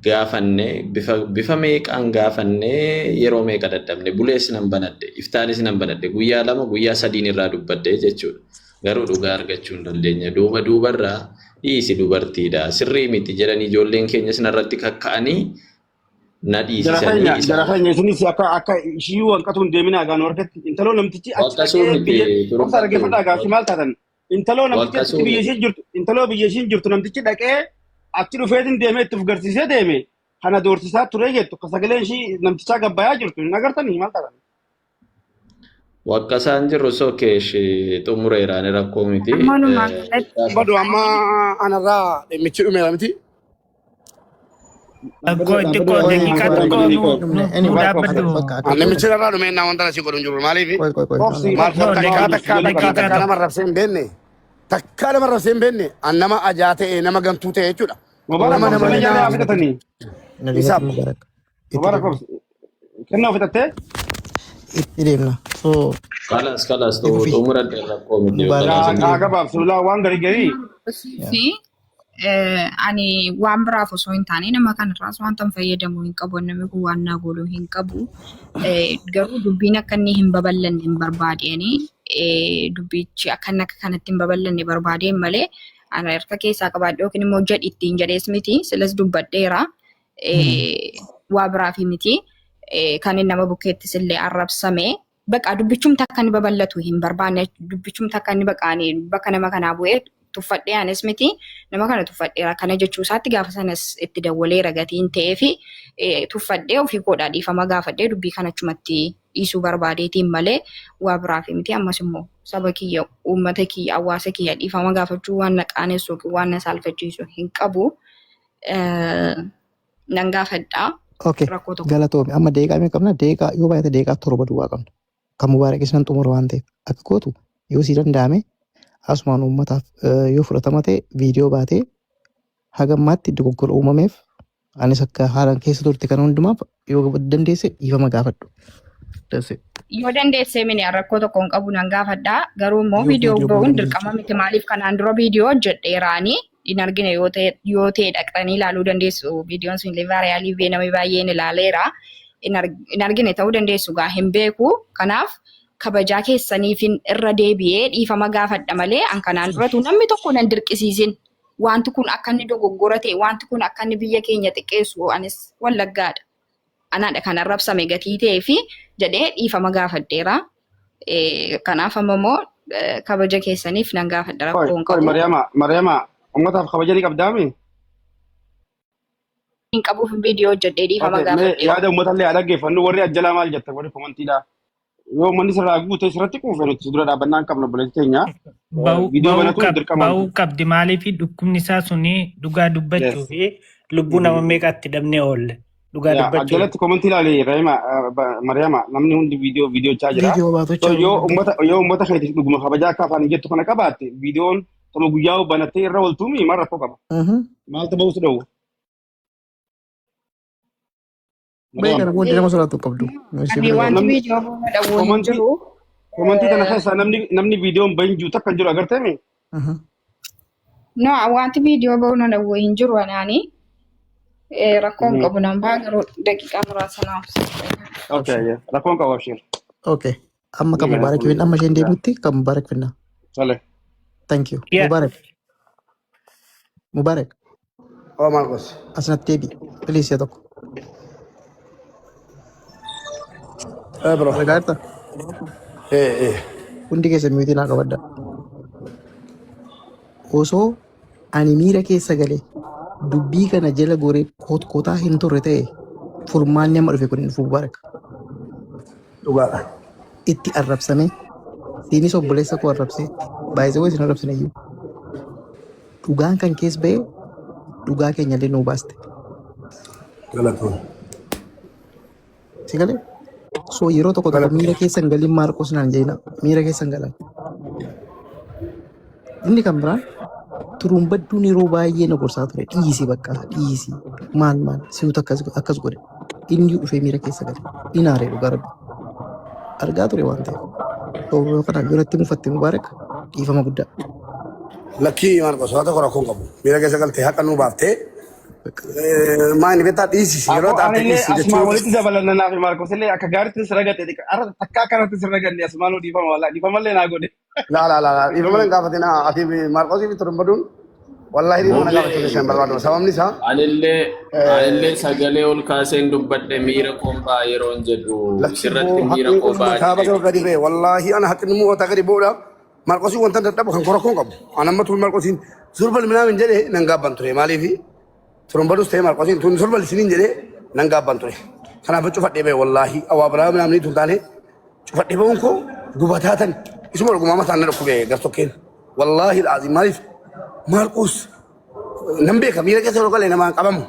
gaafannee bifa meeqaan gaafannee yeroo meeqa dadhabne bulees nan banadhe iftaanis nan banadhe guyyaa 2 guyyaa 3 irraa dubbadhe jechuudha. Garuu dhugaa argachuu hin dandeenye duubarraa dhiisi dubartiidha sirrii miti jedhanii ijoolleen keenyas narratti kakka'anii na dhiisisanii isa. Jara keenya isinis akka ishii wanqatu hin deemina agaan warqatti intaloo namtichi achi biyya argeeffadhaa gaafii maal taatan intaloo namtichi biyya ishiin jirtu namtichi dhaqee achi dhufeetiin deemee itti garsiisee deeme kana doorsisaa ture jettu ka sagaleen ishii namtichaa gabbayaa jirtu hin agartanii maal taatan. Waqqasaan jirru sokeesh xumureeraan rakkoo miti. Badu amma anarraa dhimmichi dhumeera miti. Namichi irraa dhumeenyaa wanta asii godhu hin jiru maaliif? Takkaa nama rabsee hin beekne. Takkaa nama rabsee hin beekne nama ajaa ta'e nama gantuu ta'e jechuudha. Kennaa fitattee? Itti deemna. Kalas xumuradhe rakkoo miti. Gabaabsuudhaan waan garii. Ani waan biraaf osoo hin taane nama kanarraas wanta fayyadamuu hin qabu namni kun waan naa godhuu hin qabu. Garuu dubbiin akka inni hin babal'anne hin barbaadeen dubbichi akka kanatti hin babal'anne barbaadeen malee ana harka keessaa qabaadhe yookiin immoo jedhi ittiin jedhees miti silas dubbadheera waa biraaf miti kan inni nama bukkeettis illee arrabsame baqa dubbichumta akka inni babal'atu hin barbaanne dubbichumta akka inni bakka nama kanaa bu'ee tuffadhee anis miti nama kana tuffadheera kana jechuu isaatti gaafa sanas itti dawwalee ragatiin ta'ee fi tuffadhee ofii koodhaa dhiifama gaafadhee dubbii kanachumatti dhiisuu barbaadeetiin malee waa biraaf miti ammas immoo saba kiyya uummata kiyya hawaasa kiyya dhiifama gaafachuu waan na qaanessu waan na saalfachiisu hin qabu nan gaafadhaa. Galatoomi amma deeqaa mee qabna deeqaa yoo baay'ate deeqaa 7 duwwaa qabna kan mubaarakis nan xumura waan ta'eef akka gootu yoo si danda'ame asumaan uummataaf yoo fudhatama ta'e viidiyoo baatee hagammaatti dogoggora uumameef anis akka haalaan keessa turte kan hundumaaf yoo dandeesse dhiifama gaafadhu That's it. Yoo dandeessee mini rakkoo tokko hin qabu nan gaafadhaa. Garuu immoo viidiyoo ba'uun dirqama miti maaliif kanaan dura viidiyoo hojjedheeraanii hin argine yoo ta'e dhaqxanii ilaaluu dandeessu. Viidiyoon sun illee vaayiraalii bee namni baay'een ilaaleera. Hin argine ta'uu dandeessu gaa hin beeku. Kanaaf kabajaa keessaniifin irra deebi'ee dhiifama gaafadha malee an kanaan duratu namni tokko nan dirqisiisin. Wanti kun akka inni dogoggora ta'e, wanti kun akka inni biyya keenya xiqqeessu anis wallaggaadha. Anaadha kan arrabsame gatii ta'ee fi jedhee dhiifama gaafadheera. Kanaaf ammoo kabaja keessaniif nan gaafadha rakkoon qabu. Mariama, ummataaf kabaja ni qabdaami? Hin qabuuf viidiyoo hojjedhee dhiifama gaafadheera. Yaada uummatallee haa dhaggeeffannu warri ajjalaa maal jetta warri komantiidha. Yoo manni sirraa guute sirratti kuufe nuti dura dhaabbannaa hin qabnu obboleessi keenya. Ba'uu qabdi maaliif dhukkubni isaa suni dhugaa dubbachuu fi lubbuu nama meeqatti dhabnee oolle. Dhugaa dubbachuu. Ajjalatti komantii ilaalee Mariama namni hundi viidiyoo chaa jira. Yoo uummata keetiif dhuguma kabajaa akka afaan jettu kana qabaatte viidiyoon tama guyyaa banattee irra ooltuumi maal rakkoo qaba. Maaltu ba'uus dha'u. Baik, aku tidak masalah tu kabdu. Komantii kana keessa namni viidiyoon bahin jiru takka jiru agartee? No, wanti viidiyoo bahu na dhabu hin jiru anaani. Rakkoon qabu nan baha garuu daqiiqaa muraasa naaf. Okay, rakkoon qabu abshir. Okay. Amma kan Mubarak bin amma isheen deemutti kan Mubarak finna. Sale. Thank you. Mubarak. Mubarak. Oh Marcos. Asnat deebi. Please ya tokko. Bro. Regarta. Hundi keessa miyuutii naa qabadda. Osoo ani miira keessa galee dubbii kana jala goree kootkotaa hin turre ta'e furmaanni amma dhufe kun hin dhufu Mubarak. Dhugaadha. Itti arrabsame siinis obboleessa koo arrabsee baay'isee isin arrabsine iyyuu. Dhugaan kan keessa ba'e dhugaa keenya illee nuu baaste. Galatoon. Si galee? So yeroo tokko tokko miira keessan galiin Maarqos naan jeena miira keessan galan. Inni kan biraan turuun badduun yeroo baay'ee na gorsaa ture dhiisii bakka dhiisii maal si'uutu akkas godhe inni dhufee miira keessa gale inaaree dhugaa rabbi argaa ture waan ta'eef yoo kanaan duratti mufatte Mubaarak dhiifama guddaa. Lakkii Maarqos waa tokko rakkoon qabu miira keessa galtee haqa nuu baaftee maani beektaa dhiisisi yeroo taate dhiisisi jechuudha. Asuma walitti dabalannaa fi Maarqos illee akka gaariitti sirra gate akka akkanatti sirra ganne asumaanuu dhiifama wallaahi dhiifamallee naa godhe. La dhiifamallee gaafatin ati Maarqosii fi turumbaduun wallahi dhiifama gaafachuuf isaan barbaadu sababni isaa. Anillee sagalee ol kaaseen dubbadhe miira qombaa yeroon jedhu sirratti miira qombaa. Kaaba gadi ba'e wallahi ana haqni mu'oota gadi bu'uudha. Maarqosii wanta dadhabu kan korakkoon qabu. Anamma tun Maarqosiin surbal minaamin jedhee nan gaabban ture maaliifi turumbadus ta'e Maarqosiin tun surbal isiniin jedhee nan gaabban ture. Kanaaf cufadhee ba'e wallahi awwaa biraa minaamni tun taane cufadhee ba'uun koo gubataatan isuma dhugumaa mataan na dhukkubee gartokkeen wallahi al'aazim maaliif Maarqos nan beeka miira keessa yeroo galee namaan qabamu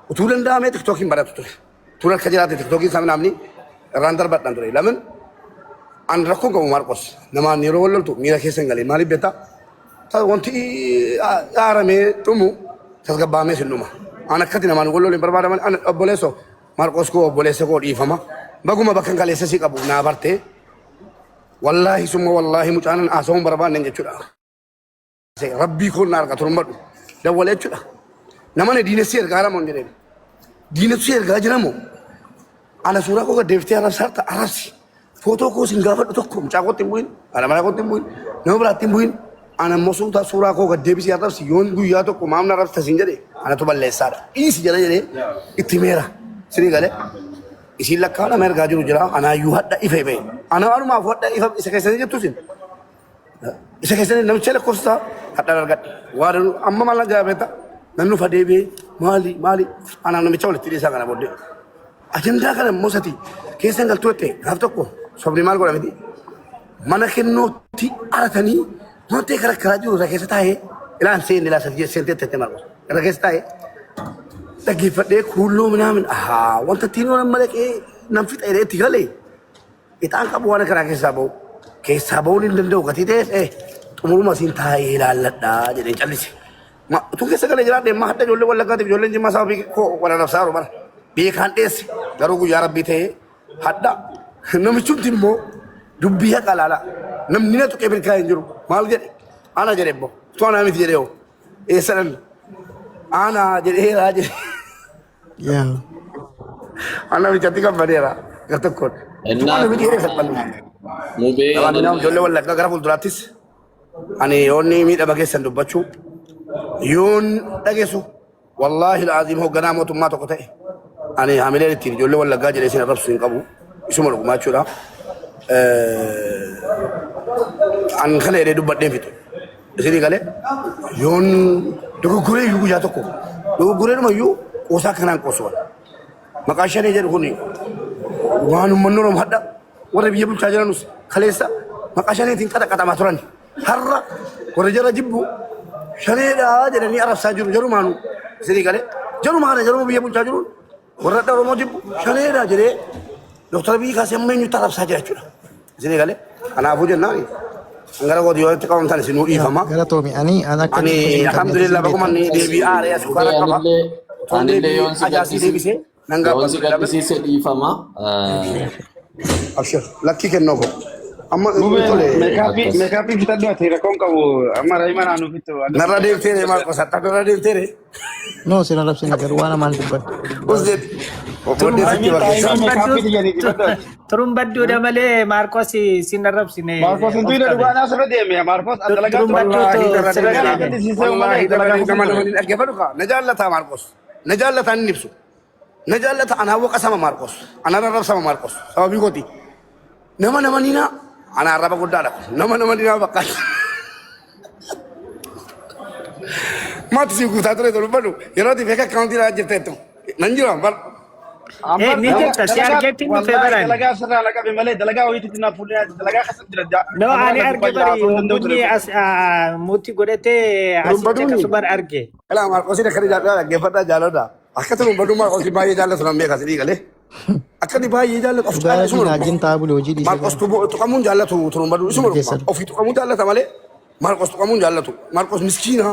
utuu danda'amee tiktookiin badhatu ture. Tuun akka jiraate tiktookiin isaa minaamni irraan darbadhaan ture. Lamin an rakkoon qabu Maarqos namaan yeroo wal loltu miira keessa hin galee maaliif beektaa wanti dhaaramee dhumu tasgabbaamee sin dhuma. An akkatti namaan wal loluu hin barbaadaman an obboleessoo Maarqos koo obboleessa koo dhiifama baguma bakka hin galeessa si qabu naa bartee wallahi summa wallahi mucaanan haasawuun barbaanne jechuudha. Rabbii kun na arga turumbadhu dawwalee jechuudha. Namani diinessi ergaa ramoon jedheen diinessi ergaa jiramoo ana suuraa koo gaddeeftee arrabsaarta arrabsi. Foto kau singgah pada toko, cakot timbuin, ada mana kau timbuin, nama berat timbuin, anak musuh tak surah kau gede bisi atas sion guya toko, mam narap tersinja deh, anak tu balik sar, ini si jalan jadi, itu merah, sini gale, isi lakana merah gajur jalan, anak yuhat dah ife be, anak baru maaf dah ife, isekesan aja tuh sin, isekesan nama celak kosta, kata nargat, waru amma malah jawab eta, nanu fade be, mali, anak nama cakap tidak sangat nak bodoh, agenda kan musati, kesan gal tuh teh, hafta toko. Sobri mal gora miti mana kenoti aratani nonte kara jiru rakesa tae ilan sen dila sa sente tete mal rakesa tae tagi fade kullu minamin aha wanta tino na malake nam fit ere tigale itan ka buwana kara ke sabo ni ndendo katite tumuru masin tae lalada jede chalisi ma tu ke sagale jara de ma hadda jolle walla gati jolle jima sabi ko wala nafsaru bar bi kan des garu gu ya rabbi te hadda namichumti immoo dubbii haqa laala namni na tuqee birkaa hin jiru maal jedhe ana jedhe immoo tu ana miti jedhe hoo eessa dhalli ana jedheeraa jedhe yaa ana michatti gammadeera gar tokkoon tu ana miti jedhee saphallu Mubee Namni nama ijoollee wallaggaa gara fuulduraattis ani yoonni miidhama keessan dubbachuu yoon dhageessu wallaahi la'aziim hoogganaa mootummaa tokko ta'e ani hamileen ittiin ijoollee wallaggaa jedhee isin arrabsu hin qabu isuma dhugumaa jechuudha. An kana jedhee dubbadheen fixu isinii galee yoon dogoggoree iyyuu guyyaa tokko dogoggoreenumayyuu qoosaa kanaan qoosuwan maqaan shanee jedhu kun waan uummanni oromoo hadha warra biyya bulchaa jiranus kaleessa maqaa shaneetiin qaxaqaxamaa turan har'a warra jara jibbu shaneedhaa jedhanii arrabsaa jiru jarumaanu isinii galee jaruma kana jaruma biyya bulchaa jiruun warra dha oromoo jibbu shaneedhaa jedhee doktara biyyi kaasee amma eenyutti arrabsaa jira jechuudha isinii galee kanaafuu jennaan angara kooti yoo itti qabamtan isinuu dhiifama galatoomi ani alhamdulillah bakuma inni deebii aaree as kukaara qaba anillee yoon si ajaasii deebisee nan gaddisiise dhiifama. Abshir lakkii kennoo ko amma meekaappii fitadhu ati rakkoon qabu amma raayima naannoo fittu narra deemteere Maarqos hatta narra deemteere no sina rabsina gar waan amaan dubbadhu usdeet obboodde sitti barreessa Turumbadduudha malee Maarqos sin arrabsine. Maarqos hin tuyne dhugaanaa sirra deeme Maarqos dalagaa na jaallataa Maarqos na jaallataa inni ibsu na jaallata anaa waqa sama Maarqos anaa rarrab sama Maarqos sababii kooti nama nina anaa arraba guddaadha nama nina bakka maati si guutaa ture dubbadhu yeroo ati beeka akkaawuntii naa jirteettu nan jira bar ni jirta si argeetti nu feebaran. dalagaa sirraa laqabe malee dalagaa wayiitti naaf fuudhee dalagaa kasan jira No ani arge bari mudni as muti godhatee asitti akkasumas arge. Kala Maarqos ina kan dhaggeeffadhaa jaalladha akkatti dubbadhu Maarqos baay'ee jaallatu nan beeka sidii galee akkatti baay'ee jaallatu of dhugaa siin ajin taabule hojii dhiisee Maarqos tuqamuun jaallatu turumbadhu isuma ofii tuqamuun jaallata malee Maarqos tuqamuun jaallatu Maarqos miskiina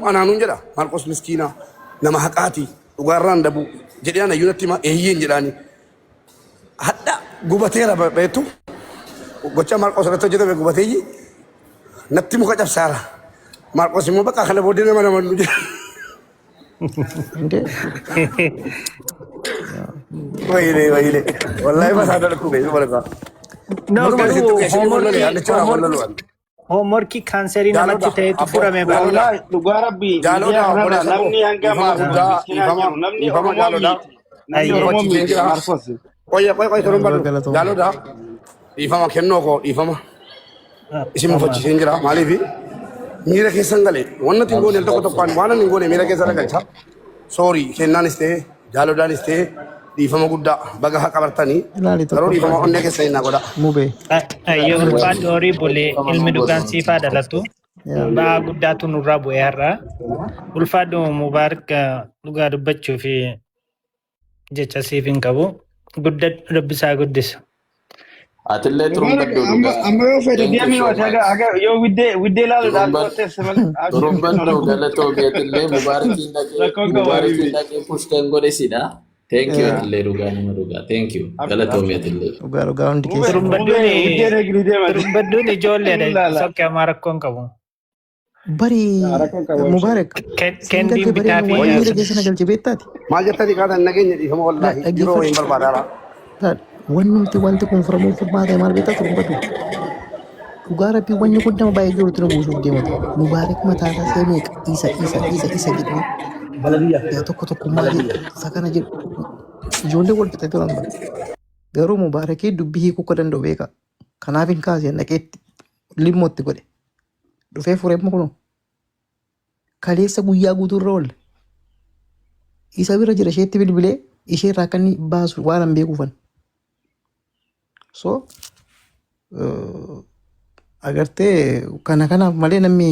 anaanuun jedha Maarqos miskiina nama haqaati dhugaarraan dabu jedhee ana yuunatti ma eeyyeen jedhaani hadda gubateera beektu gocha Maarqos irratti hojjetame gubateeyyi natti muka cabsaara Maarqos immoo bakka kana booddee nama namannu jedha wayile wallahi masaa dalku be baraka No garuu hoomorkii kaanserii namatti ta'etu furame bara. wallahi dhugaa rabbii namni hanga namni oromoo miti Maarqos qoy turumbadhu jaalladha dhiifama kennoo koo dhiifama isin mufachiiseen jira maaliifi miira keessan galee wanna tiin goone tokko tokkoon waan hin goone miira keessa galcha soorii kennaanis ta'e jaalladhaanis ta'e dhiifama guddaa baga haqa bartanii garuu dhiifama onnee keessa hin godha. mubee Yoo ulfaadhu horii bulee ilmi dhugaan siifaa dhalatu ba'aa guddaatu nurraa bu'ee har'a. Ulfaadhu Mubaarak dhugaa dubbachuu fi jecha siif hin qabu. Guddadhu rabbisaa guddisa. Atillee turumbaddu dhugaa. amma yoo fedhe deemee aga yoo widdee ilaaluudhaan Turumbaddu galatoo beetillee mubaarakiin dhaqee pushteen godhesidha. Thank you atillee dhugaa nama dhugaa. Thank you galatoo beetillee. dhugaa hundi keessa Turumbadduun ijoolleedha. Sokkee amaa rakkoon qabu. bari mubaarak Kendiin bitaa fi waan miira keessa na galche beektaati Maal jettanii kaatan nageenya dhiifama wallaahi yeroo hin barbaadaara. wanti kun furamuuf furmaata maal beektaa turumbaddu dhugaa rabbii wanni kun nama baay'ee jirutti nu buusuuf deemata mubaarak mataa isaa seenee isa jedhu yaa tokko maali isa kana jedhu ijoollee wal fixee turan bara garuu mubaarakii dubbii hiikuu akka danda'u beeka kanaaf hin kaasee naqeetti limmootti godhe dhufee fureemma kunoo kaleessa guyyaa guutuurra oolle isa bira jira isheetti bilbilee ishee irraa akka inni baasu waan hin beekuufan so agartee kanaaf malee namni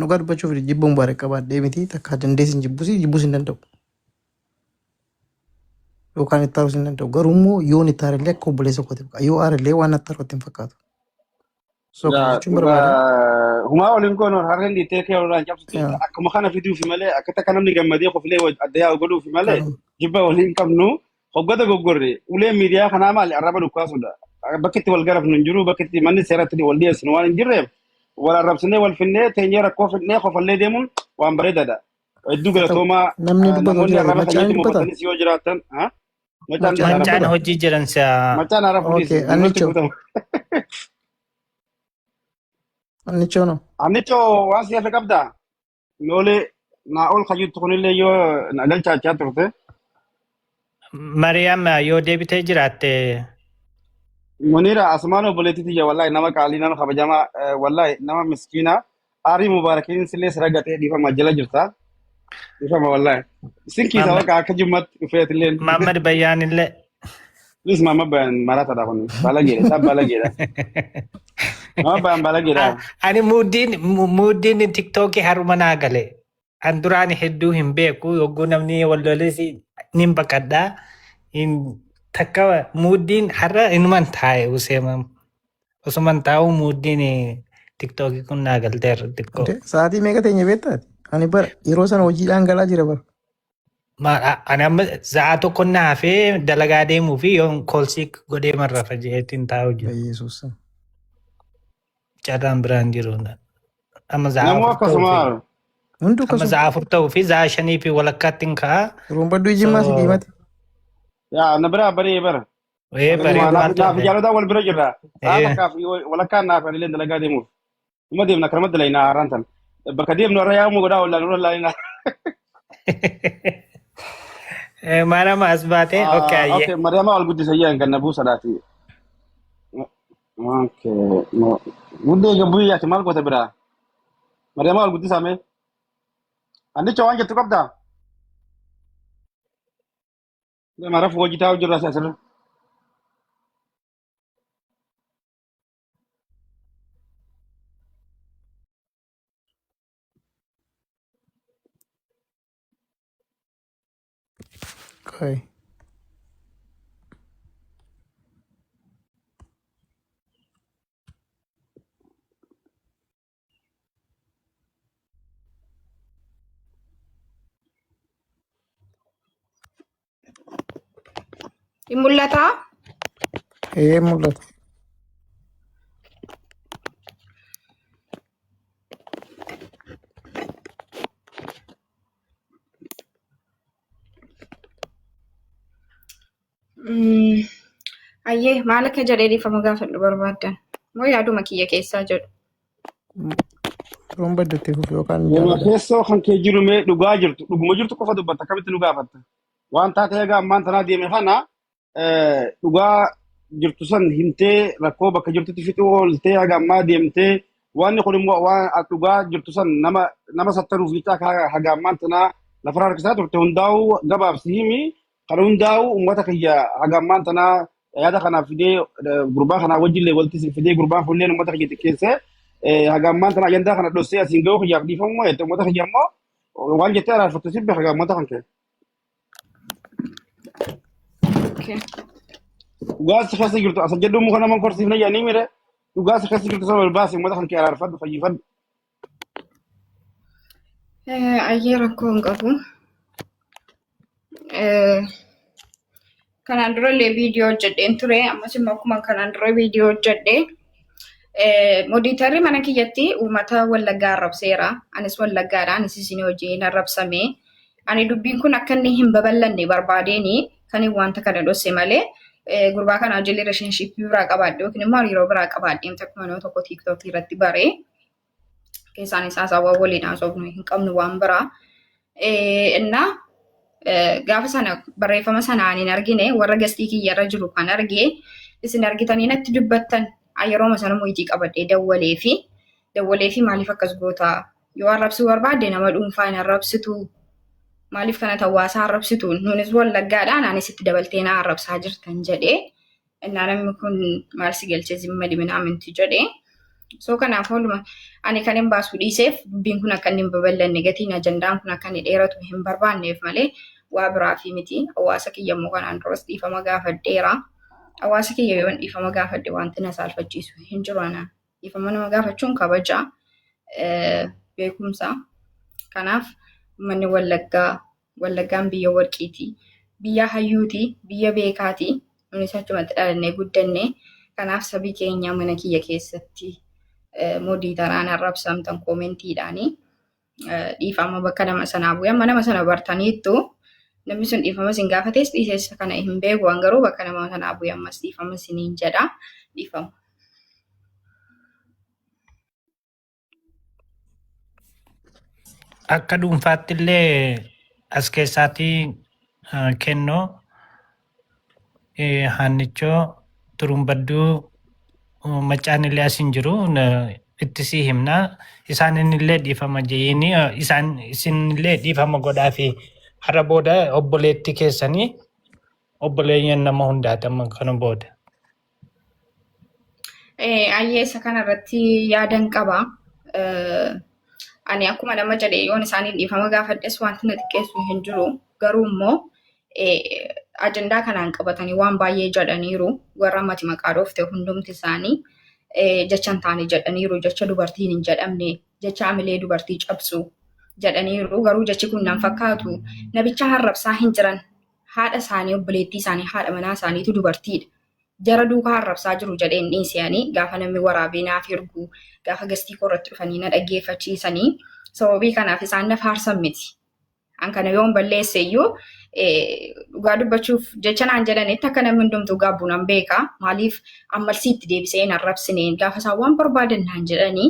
dhugaa dubbachuuf jibba mubaarak qabaadhee miti takka dandeessin jibbuus hin danda'u yookaan itti haarus hin danda'u garuu immoo yoon itti haarallee akka obboleessa kootiif yoo haarallee waan itti haaru hin fakkaatu. So jechuun barbaada. Humaa waliin koon harreen dhiittee kee walirraan cabsitu akkuma kana fiduufi malee akka takka namni gammadee qofilee adda yaa'u godhuufi malee jibba waliin qabnu hoggata goggorre ulee miidiyaa kanaa maali arraba dhukkaasuudha. Bakka itti wal garafnu hin jiru bakka itti manni seeratti wal dhiyeessinu waan hin jirreef wal arrabsinee wal finnee teenyee rakkoo finnee qofallee deemuun waan bareedaadha. Hedduu galatoomaa namni dubbatu namoonni jira arraba macaan fayyadamu dubbata hubattanis yoo jiraatan Mancaan hojii jiran si'a. macaan haara fuudhis okay duratti annicho butamu. annicho no Annichoo waan siyaasa qabdaa noolee naa ol kayyuutti kunillee yoo na galchaachaa turte. Mariyaam yoo deebitee jiraatte Munira asmaan obboleettii tiyya wallahi nama qaalii nama kabajamaa wallahi nama miskiinaa aarii mubaarakiin sillee sira gatee dhiifama jala jirta. Dhiifama wallahi. Isin kiisa waqa akka jimmatti dhufeetilleen. Mahammad Bayyaan illee. Please mama bayan marataadha kun balageedha isaa balageedha. Mama bayan balageedha. Ani muuddiin tiktookii haruma naa gale. An duraan hedduu hin beeku yogguu namni wal lolesi nin baqadhaa. Takka muuddiin har'a inuman taa'e useemam. Osuman taa'u muuddiin tiktookii kun naa galteerra xiqqoo. sa'aatii meeqa teenya beektaati ani bara yeroo sana hojiidhaan galaa jira bara Ani amma sa'a tokko naa hafee dalagaa deemuu fi yoon koolsii godhee marrafa jeetiin taa'u jiru. yesus Carraan biraan jiru. Amma sa'a Namuu afur ta'uu fi akkasuma hundi amma akkasuma sa'a afur ta'uu fi sa'a shanii fi walakkaatti hin ka'a. rumbaddu ijimmaa si diimate yaa na biraa baree bara. Wee baree waan Naaf ta'e. jaalataa wal bira jirra. Saa takkaaf walakkaan naaf anillee dalagaa deemuuf. Uma deemna karma dalaynaa har'aan tan. Bakka deemnu har'a yaa'u godhaa wallaan irra laalinaa. Marama as baatee okay ayyee. Okay, Mariama wal guddisa yaa ganna buusadhaati. Okay, no. Gundee gabbuu yaati maal goota biraa? Mariama wal guddisa mee? Andicha waan jettu qabdaa? Marafu hojii taa'u jirra asirra. okay Hin mul'ataa? mul'ata Ayyee maal akka jedhee dhiifama gaafadhu barbaaddan? Moo yaaduma kiyya keessaa jedhu? rumbaddu itti fufi yookaan Nama jaalala keessoo kan kee jiru mee dhugaa jirtu dhuguma jirtu qofa dubbatta akkamitti nu gaafatta? Waan taatee egaa ammaan tanaa deeme kana dhugaa jirtu san himtee rakkoo bakka jirtutti fixuu ooltee haga ammaa deemtee waan kun immoo waan dhugaa jirtu san nama sattaruuf jecha haga ammaan tanaa lafarraa harkisaa turte hundaa'uu gabaabsi himi kana hundaa'uu uummata kiyya haga ammaan tanaa yaada kanaaf fidee gurbaa kanaa wajjillee walitti fidee gurbaan fuulleen uummata kiyya xiqqeessee haga ammaan tanaa ajandaa kana dhossee asiin ga'uu kiyyaaf dhiifamuu jette uummata kiyya immoo waan jettee araarfattu sibbe haga uummata kan kee. Okay. Dhugaas keessa jirtu asa jedhu muka nama korsiifne yaanii mire dhugaas keessa jirtu sana balbaase uummata kan kee araarfadhu fayyifadhu. Ayyee rakkoo hin qabu. Kanaan durallee viidiyoo hojjedheen ture. Ammas immoo akkuma kanaan dura viidiyoo hojjedhee moodiitarri mana kiyyatti uummata Wallaggaa arrabseera. Anis Wallaggaadha. Anis isin hojiin arrabsame. Ani dubbiin kun akka inni hin babal'anne barbaadeeni kan wanta kana dhosse malee gurbaa kana hojii relationshipii biraa qabaadhe yookiin immoo hariiroo biraa qabaadhe akkuma nama tokko tiiktookii irratti baree keessaan isaa sababa waliin haasofnu hin qabnu waan biraa. Innaa gaafa sana barreeffama sanaan hin argine warra gastii kiyya irra jiru kan argee isin argitanii natti dubbattan yeroo sana muyitii qabadhee dawwalee fi maaliif akkas goota yoo arrabsuu barbaadde nama dhuunfaa hin arrabsitu. Maaliif kana hawaasa arrabsitu nunis Wallaggaadhaan anis itti dabaltee na arrabsaa jirtan jedhee innaa namni kun maal si galchee zimma dhibina amantii jedhee soo kanaaf ooluma ani kan hin baasu dhiiseef dubbiin kun akka inni hin babal'anne gatiin ajandaan kun akka inni dheeratu hin barbaanneef malee waa biraa fi miti hawaasa kiyya immoo kanaan duras dhiifama gaafadheera hawaasa kiyya yoo dhiifama gaafadhe wanti na saalfachiisu hin jiru ana dhiifama nama gaafachuun kabaja beekumsa kanaaf manni Wallaggaan biyya warqiiti. biyya hayyuuti, biyya beekaati. Nunis achumatti dhalannee guddanne. Kanaaf sabii keenya mana kiyya keessatti modii taraan arrabsamtan koomentiidhaanii dhiifama bakka nama sanaa bu'e. Amma nama sana bartaniittu namni sun dhiifama isin gaafates dhiisessa kana hin beeku garuu bakka nama sanaa bu'e ammas dhiifama isiniin jedha dhiifama. Akka dhuunfaatti illee as keessaatii kennoo Haannichoo Turumbadduu macaan illee as hin jiru itti sii himna. Isaan illee dhiifama jeeni isaan isin illee dhiifama godhaa fi har'a booda obboleetti keessanii obboleeyyan nama hundaati amma kana booda. Ayyeessa kanarratti yaadan qaba. Ani akkuma nama jedhee yoon isaaniin dhiifama gaafadhes wanti na xiqqeessu hin jiru. Garuu immoo ajandaa kanaan qabatanii waan baay'ee jedhaniiru. Warra mati maqaa dhoofte hundumti isaanii jecha hin taane jedhaniiru. Jecha dubartiin hin jedhamne, jecha amilee dubartii cabsu jedhaniiru. Garuu jechi kun nan fakkaatu. Nabicha arrabsaa hin jiran haadha isaanii obboleettii isaanii haadha manaa isaaniitu dubartiidha. Jara duukaa arrabsaa jiru jedheen dhiisanii gaafa namni waraabee naaf ergu gaafa gastii korratti dhufanii na dhaggeeffachiisanii sababii kanaaf isaan na faarsan miti. An kana yoon balleesse iyyuu dhugaa dubbachuuf jecha naan jedhanitti akka namni hundumtuu gaabbu nan beeka. Maaliif ammalsiitti deebisee hin arrabsineen gaafa isaan waan barbaadan naan jedhanii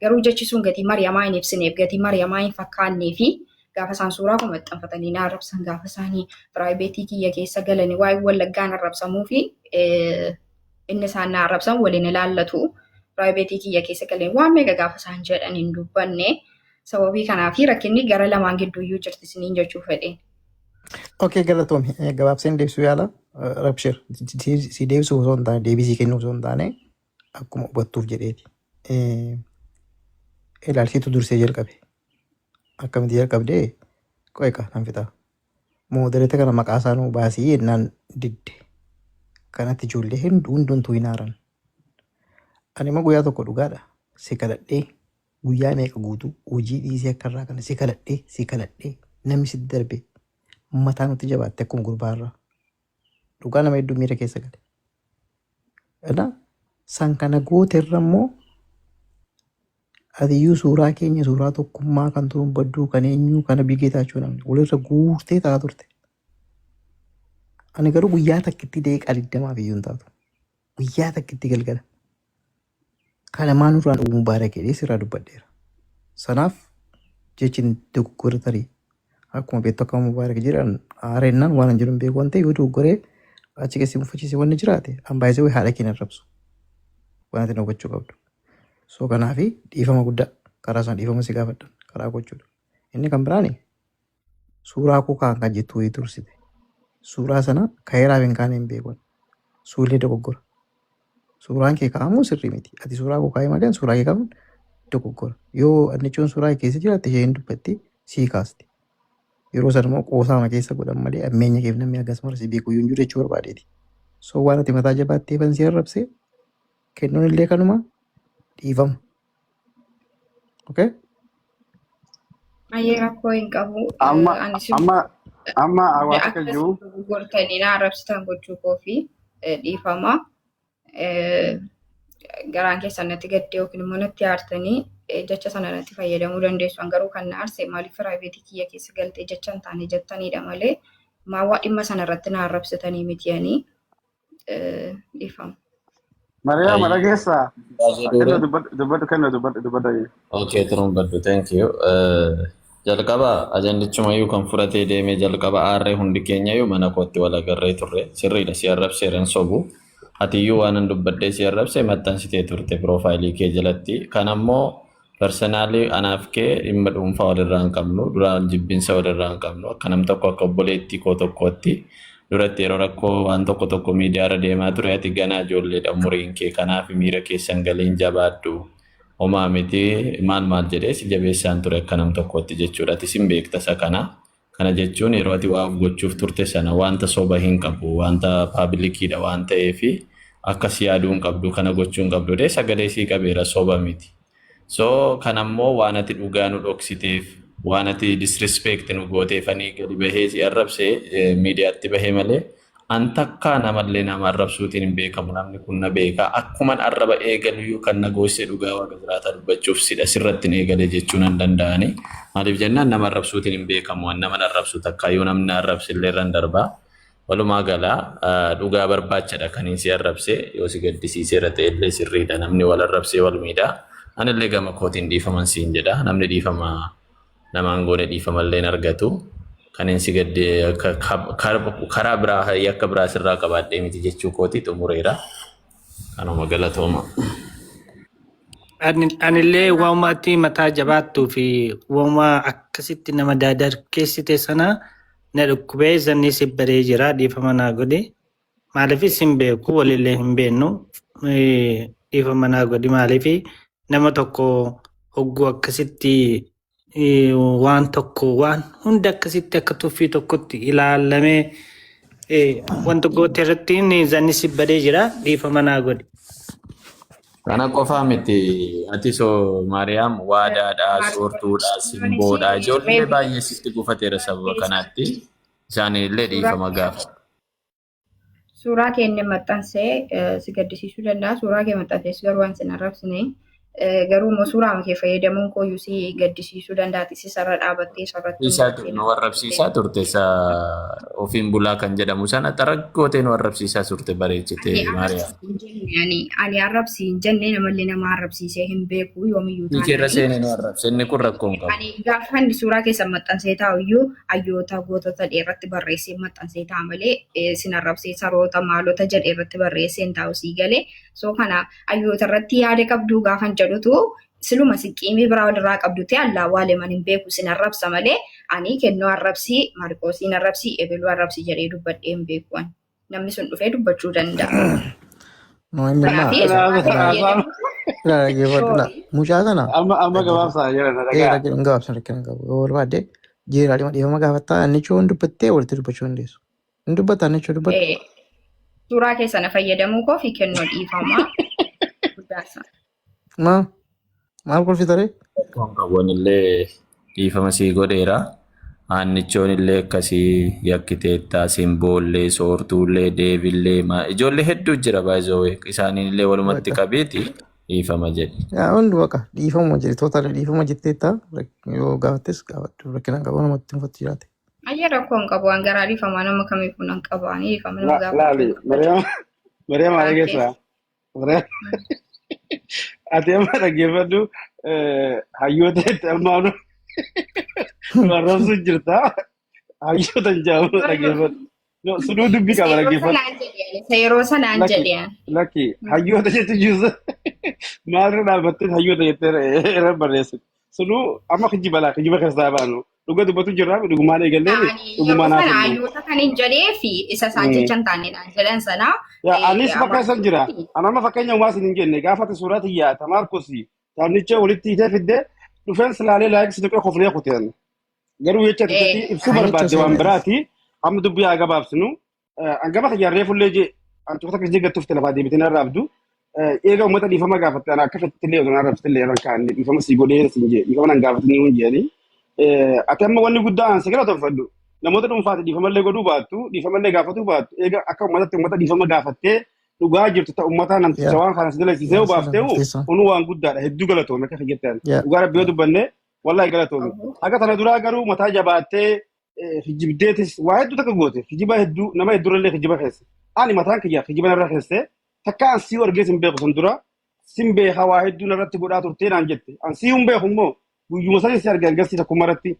garuu jechi sun gatii mari'amaa hin ibsineef gatii mari'amaa hin fakkaannee fi gaafa isaan suuraa kun maxxanfatanii na arrabsan gaafa isaanii piraayibeetii kiyya keessa galanii waa'ee wallaggaan arrabsamuu fi inni isaan na arrabsan waliin ilaallatu piraayibeetii kiyya keessa galanii waan meeqa gaafa isaan jedhan hin dubbanne sababii kanaaf rakkinni gara lamaan gidduuyyuu jirti isiniin jechuu fedhe. Okay, galatoomi. Gabaabseen deebisuu yaala. Rabshir. Si deebisuu osoo hin taane deebisii kennuu osoo hin taane akkuma hubattuuf jedheeti. Ilaalchiitu dursee jalqabe. Akkamitti jalqabdee qoeqa nan fixa. Moodereeta kana maqaa isaanuu baasii yennaan didde. Kanatti ijoollee hundumtuu hin haaran. Ani immoo guyyaa tokko dhugaadha. Si kadhadhee guyyaa meeqa guutuu hojii dhiisee akka irraa kana si kadhadhee namni sitti darbe mataa nutti jabaatte akkuma gurbaarraa. Dhugaa nama hedduu miira keessa gale. Kana san kana goote irra immoo adiyyuu suuraa keenya suuraa tokkummaa kan Turumbaduu kan eenyuu kana biyya taachuu namni walirra guurtee taa'aa turte. Ani garuu guyyaa takkitti deeqaa 20 iyyuu hin taatu. Guyyaa takkitti galgala. Kana maan urraan uumuu baara jedhee sirraa dubbadheera. Sanaaf jechin dogoggora tarii akkuma beektu akka mubaarak jiran aarennaan waan hin jiru hin beeku waan ta'e yoo dogoggoree achi keessi mufachiise wanni jiraate hambaayisee haadha keenya arrabsu. Waan ati hubachuu qabdu. So kanaaf dhiifama guddaa karaa isaan dhiifama si gaafadhan karaa gochuudha. Inni kan biraani suuraa koo kaan kan jettu wayii tursite. Suuraa sana kaayeraaf hin kaane hin beekon. Suullee dogoggora. Suuraan kee kaa'amu sirrii miti. Ati suuraa koo kaa'ee malee suuraa kee kaa'amuun dogoggora. Yoo annichoon suuraa kee keessa jiraatte isheen dubbatti sii kaasti. Yeroo sana immoo qoosaama keessa godhan malee ammeenya keef namni akkasumas si beeku hin jiru jechuu barbaadeeti. So waan ati mataa jabaattee fan si arrabsee kennuun illee kanuma dhiifama. Okay? Ayyee rakkoo hin qabu. Amma hawaasa kan jiru. Gortanii na arrabsitan gochuu koo fi dhiifama. Garaan keessan natti gaddee yookiin immoo natti aartanii jecha sana natti fayyadamuu dandeessu. Garuu kan na aarse maaliif piraayiveetii kiyya keessa galtee jecha hin taane jettanidha malee maawwaa dhimma sana irratti na arrabsitanii mitiyanii dhiifama. Maria mara keessa. Dubbadhu. Okay, Turumbaddu, thank you. Jalqaba ajandichumayyuu kan fudhatee deemee jalqaba aarree hundi keenyayyuu mana kootti wal agarree turre sirriidha si arrabseeran sobu. Atiyyuu waan hin dubbadhee si arrabse maxxansitee turte piroofaayilii kee jalatti. Kan ammoo personaalii anaaf kee dhimma dhuunfaa walirraa hin qabnu duraan jibbinsa walirraa hin qabnu akka nam tokko akka obboleettii koo tokkootti duratti yeroo rakkoo waan tokko miidiyaarra deemaa ture ati ganaa ijoolleedha umuriin kee kanaaf miira keessan galiin jabaadhu. Homaa miti maal jedhee si jabeessaan ture akka nam tokkootti jechuudha. Ati sin beekta isa kana. Kana jechuun yeroo ati waa gochuuf turte sana wanta soba hin qabu wanta paablikiidha waan ta'eef akka si yaaduu hin qabdu kana gochuu hin qabdu dee sagalee sii qabeera soba miti. So kan ammoo waan ati dhugaa nu dhoksiteef waan ati disrespect nu gooteefanii gadi bahee si arrabse miidiyaatti bahee malee an takka namallee nama arrabsuutiin hin beekamu namni kun na beeka akkuman arraba eegalu kan na goosse dhugaa waaqa jiraata dubbachuuf sirratti hin eegale jechuun hin danda'ani maaliif jennaan nama arrabsuutiin hin beekamu nama arrabsu takka yoo namni arrabsillee irraan darbaa walumaa gala dhugaa barbaachadha kan hin si arrabse yoo si gaddisiisee irra ta'ellee sirriidha namni wal arrabsee wal miidhaa anillee gama kootiin dhiifaman siin jedha namni dhiifama namaan goone dhiifamallee hin argatu kan hin si gadde karaa biraa yakka biraa sirraa qabaadhee miti jechuu kooti xumureera kanuma galatooma. Anillee waanuma ati mataa jabaattuu fi waanuma akkasitti nama daadarkeessite sana na dhukkubee zanni si baree jira dhiifama naa godhe maaliif hin beeku walillee hin beennu dhiifama naa godhe maaliif nama tokko hogguu akkasitti waan tokko waan hunda akkasitti akka tuffii tokkotti ilaalamee wanta goote irratti zanni si baree jira dhiifama naa godhe. Kana qofaa miti ati soo Maariyaam waadaadhaa soortuudhaa simboodhaa ijoollee baay'ee sitti gufateera sababa kanaatti isaanillee dhiifama gaafa. Suuraa keenya maxxansee si gaddisiisuu danda'a. Suuraa kee maxxansees garuu waan sin arrabsine garuu immoo suuraa kee fayyadamuun kooyyuu si gaddisiisuu danda'a. Si sarara dhaabattee sarratti. Isaatu nu warrabsiisaa turte ofiin bulaa kan jedhamu sana xaraggootee nu warrabsiisaa turte bareechite Maariyaam. Ani arrabsi hin jenne namallee nama arrabsiisee hin beeku yoomiyyuu taane. Niikeerra seenee nu arrabse inni kun rakkoon qabu. Ani gaafa inni suuraa keessa maxxansee taa'uyyuu hayyoota gootota dheerratti barreessee maxxansee ta'a malee sin arrabsee saroota maalota jedhe irratti barreessee hin taa'u sii galee. So kana hayyoota irratti yaada qabduu gaafa jedhutu siluma siqiimii biraa walirraa qabdutti allaa waaleman hin beeku sin arrabsa malee ani kennoo arrabsii Maarqoosiin arrabsii Ebeluu arrabsii jedhee dubbadhee hin beeku namni sun dhufee dubbachuu danda'a. Mucaa sana amma gabaabsaa jira gabaabsan rakkina qabu yoo barbaadde jeeraadhima dhiifama gaafattaa annichoo hin dubbattee walitti dubbachuu hin deessu. Hin dubbatta annichoo dubbatta. Suuraa keessana fayyadamuu koo fi kennoo dhiifamaa guddaasa. Maal kolfitare? Qabuun illee dhiifama sii godheera. Annichoon illee akkasii yakkiteettaa simboollee soortuullee deebillee ijoollee hedduu jira baay'ee isaaniin illee walumatti qabeeti dhiifama jedhe. Hundi baqa dhiifama jedhe tootaalee dhiifama jetteetta yoo gaafattes gaafadhu rakkina qabu namatti hin jiraate. Ayyaa rakkoon qabu waan garaa dhiifamaa nama kamiif nan qabaanii dhiifama nama gaafatu. Laali Maariyaam maal geessaa? Ati amma dhaggeeffadhu hayyoota itti ammaanu warraabsu jirta hayyoota hin jaamu dhaggeeffadhu. Sunuu dubbii qaba dhaggeeffadhu. Yeroo sanaan jedheen. Lakki hayyoota jechuun jiruusa maalirra dhaabbattee hayyoota jettee irra barreessu. Sunuu amma kijiba keessaa baanu. Dhuga dubbatu jirraa dhugumaan eegallee dhugumaan haasa'u. Hayyoota kan hin jedhee fi isa isaan jechan taanedhaan jedhan sana. Anis bakka isaan jira. Anama fakkeenya uumaa isin hin jenne gaafate suuraa xiyyaata Maarkosi taanicha walitti hiitee fiddee dhufeen silaalee laayik situ qoflee kuteen. Garuu jecha ibsuu barbaadde waan biraati. Amma dubbii haa gabaabsinu. Angaba xiyyaarree fullee jee antuuta akkasii gattuuf telefaa deebitiin irraa abdu. Eega uummata dhiifama gaafatte ana akka fettillee osoo arrabsittillee irra kaa'anne dhiifama sii godhee siin jee dhiifama nan gaafatanii hin jeeni. Ati amma wanni guddaan sigara tolfadhu. Namoota dhuunfaati dhiifamallee godhuu baattu, dhiifamallee gaafatuu baattu. Eega akka uummatatti uummata dhiifama gaafattee dhugaa jirtu ta'u uummataa namticha waan kana si dalasiisee yoo baaftee kunu waan guddaadha. Hedduu galatoome akka fayyaddan. Dhugaa rabbi yoo dubbanne wallahi galatoome. Akka tana duraa garuu mataa jabaattee hijibdeetis waa hedduu takka goote. Hijiba hedduu nama hedduurallee hijiba keessa. Ani mataan kiyyaa hijiba narra keessee takka an sii argee sin beeku san dura sin beekaa waa hedduu narratti godhaa turtee naan jette. An sii hin beeku immoo guyyuma sanii si argaa agarsiisa kumaratti.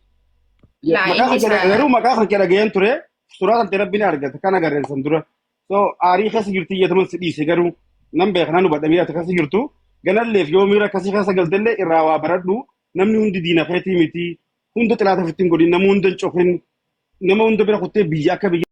Garuu maqaa kan kee dhaga'een ture suuraa kan ta'e rabbi ni argata kan agarreen san dura. So aarii keessa jirti iyyataman si dhiise garuu nan beeka nan hubadha miira keessa jirtu ganalleef yoo miira akkasii keessa galtellee irraa waa baradhu namni hundi diina feetii miti hunda xilaata ofitti hin godhin nama hunda hin cofin nama hunda bira kuttee biyya akka biyya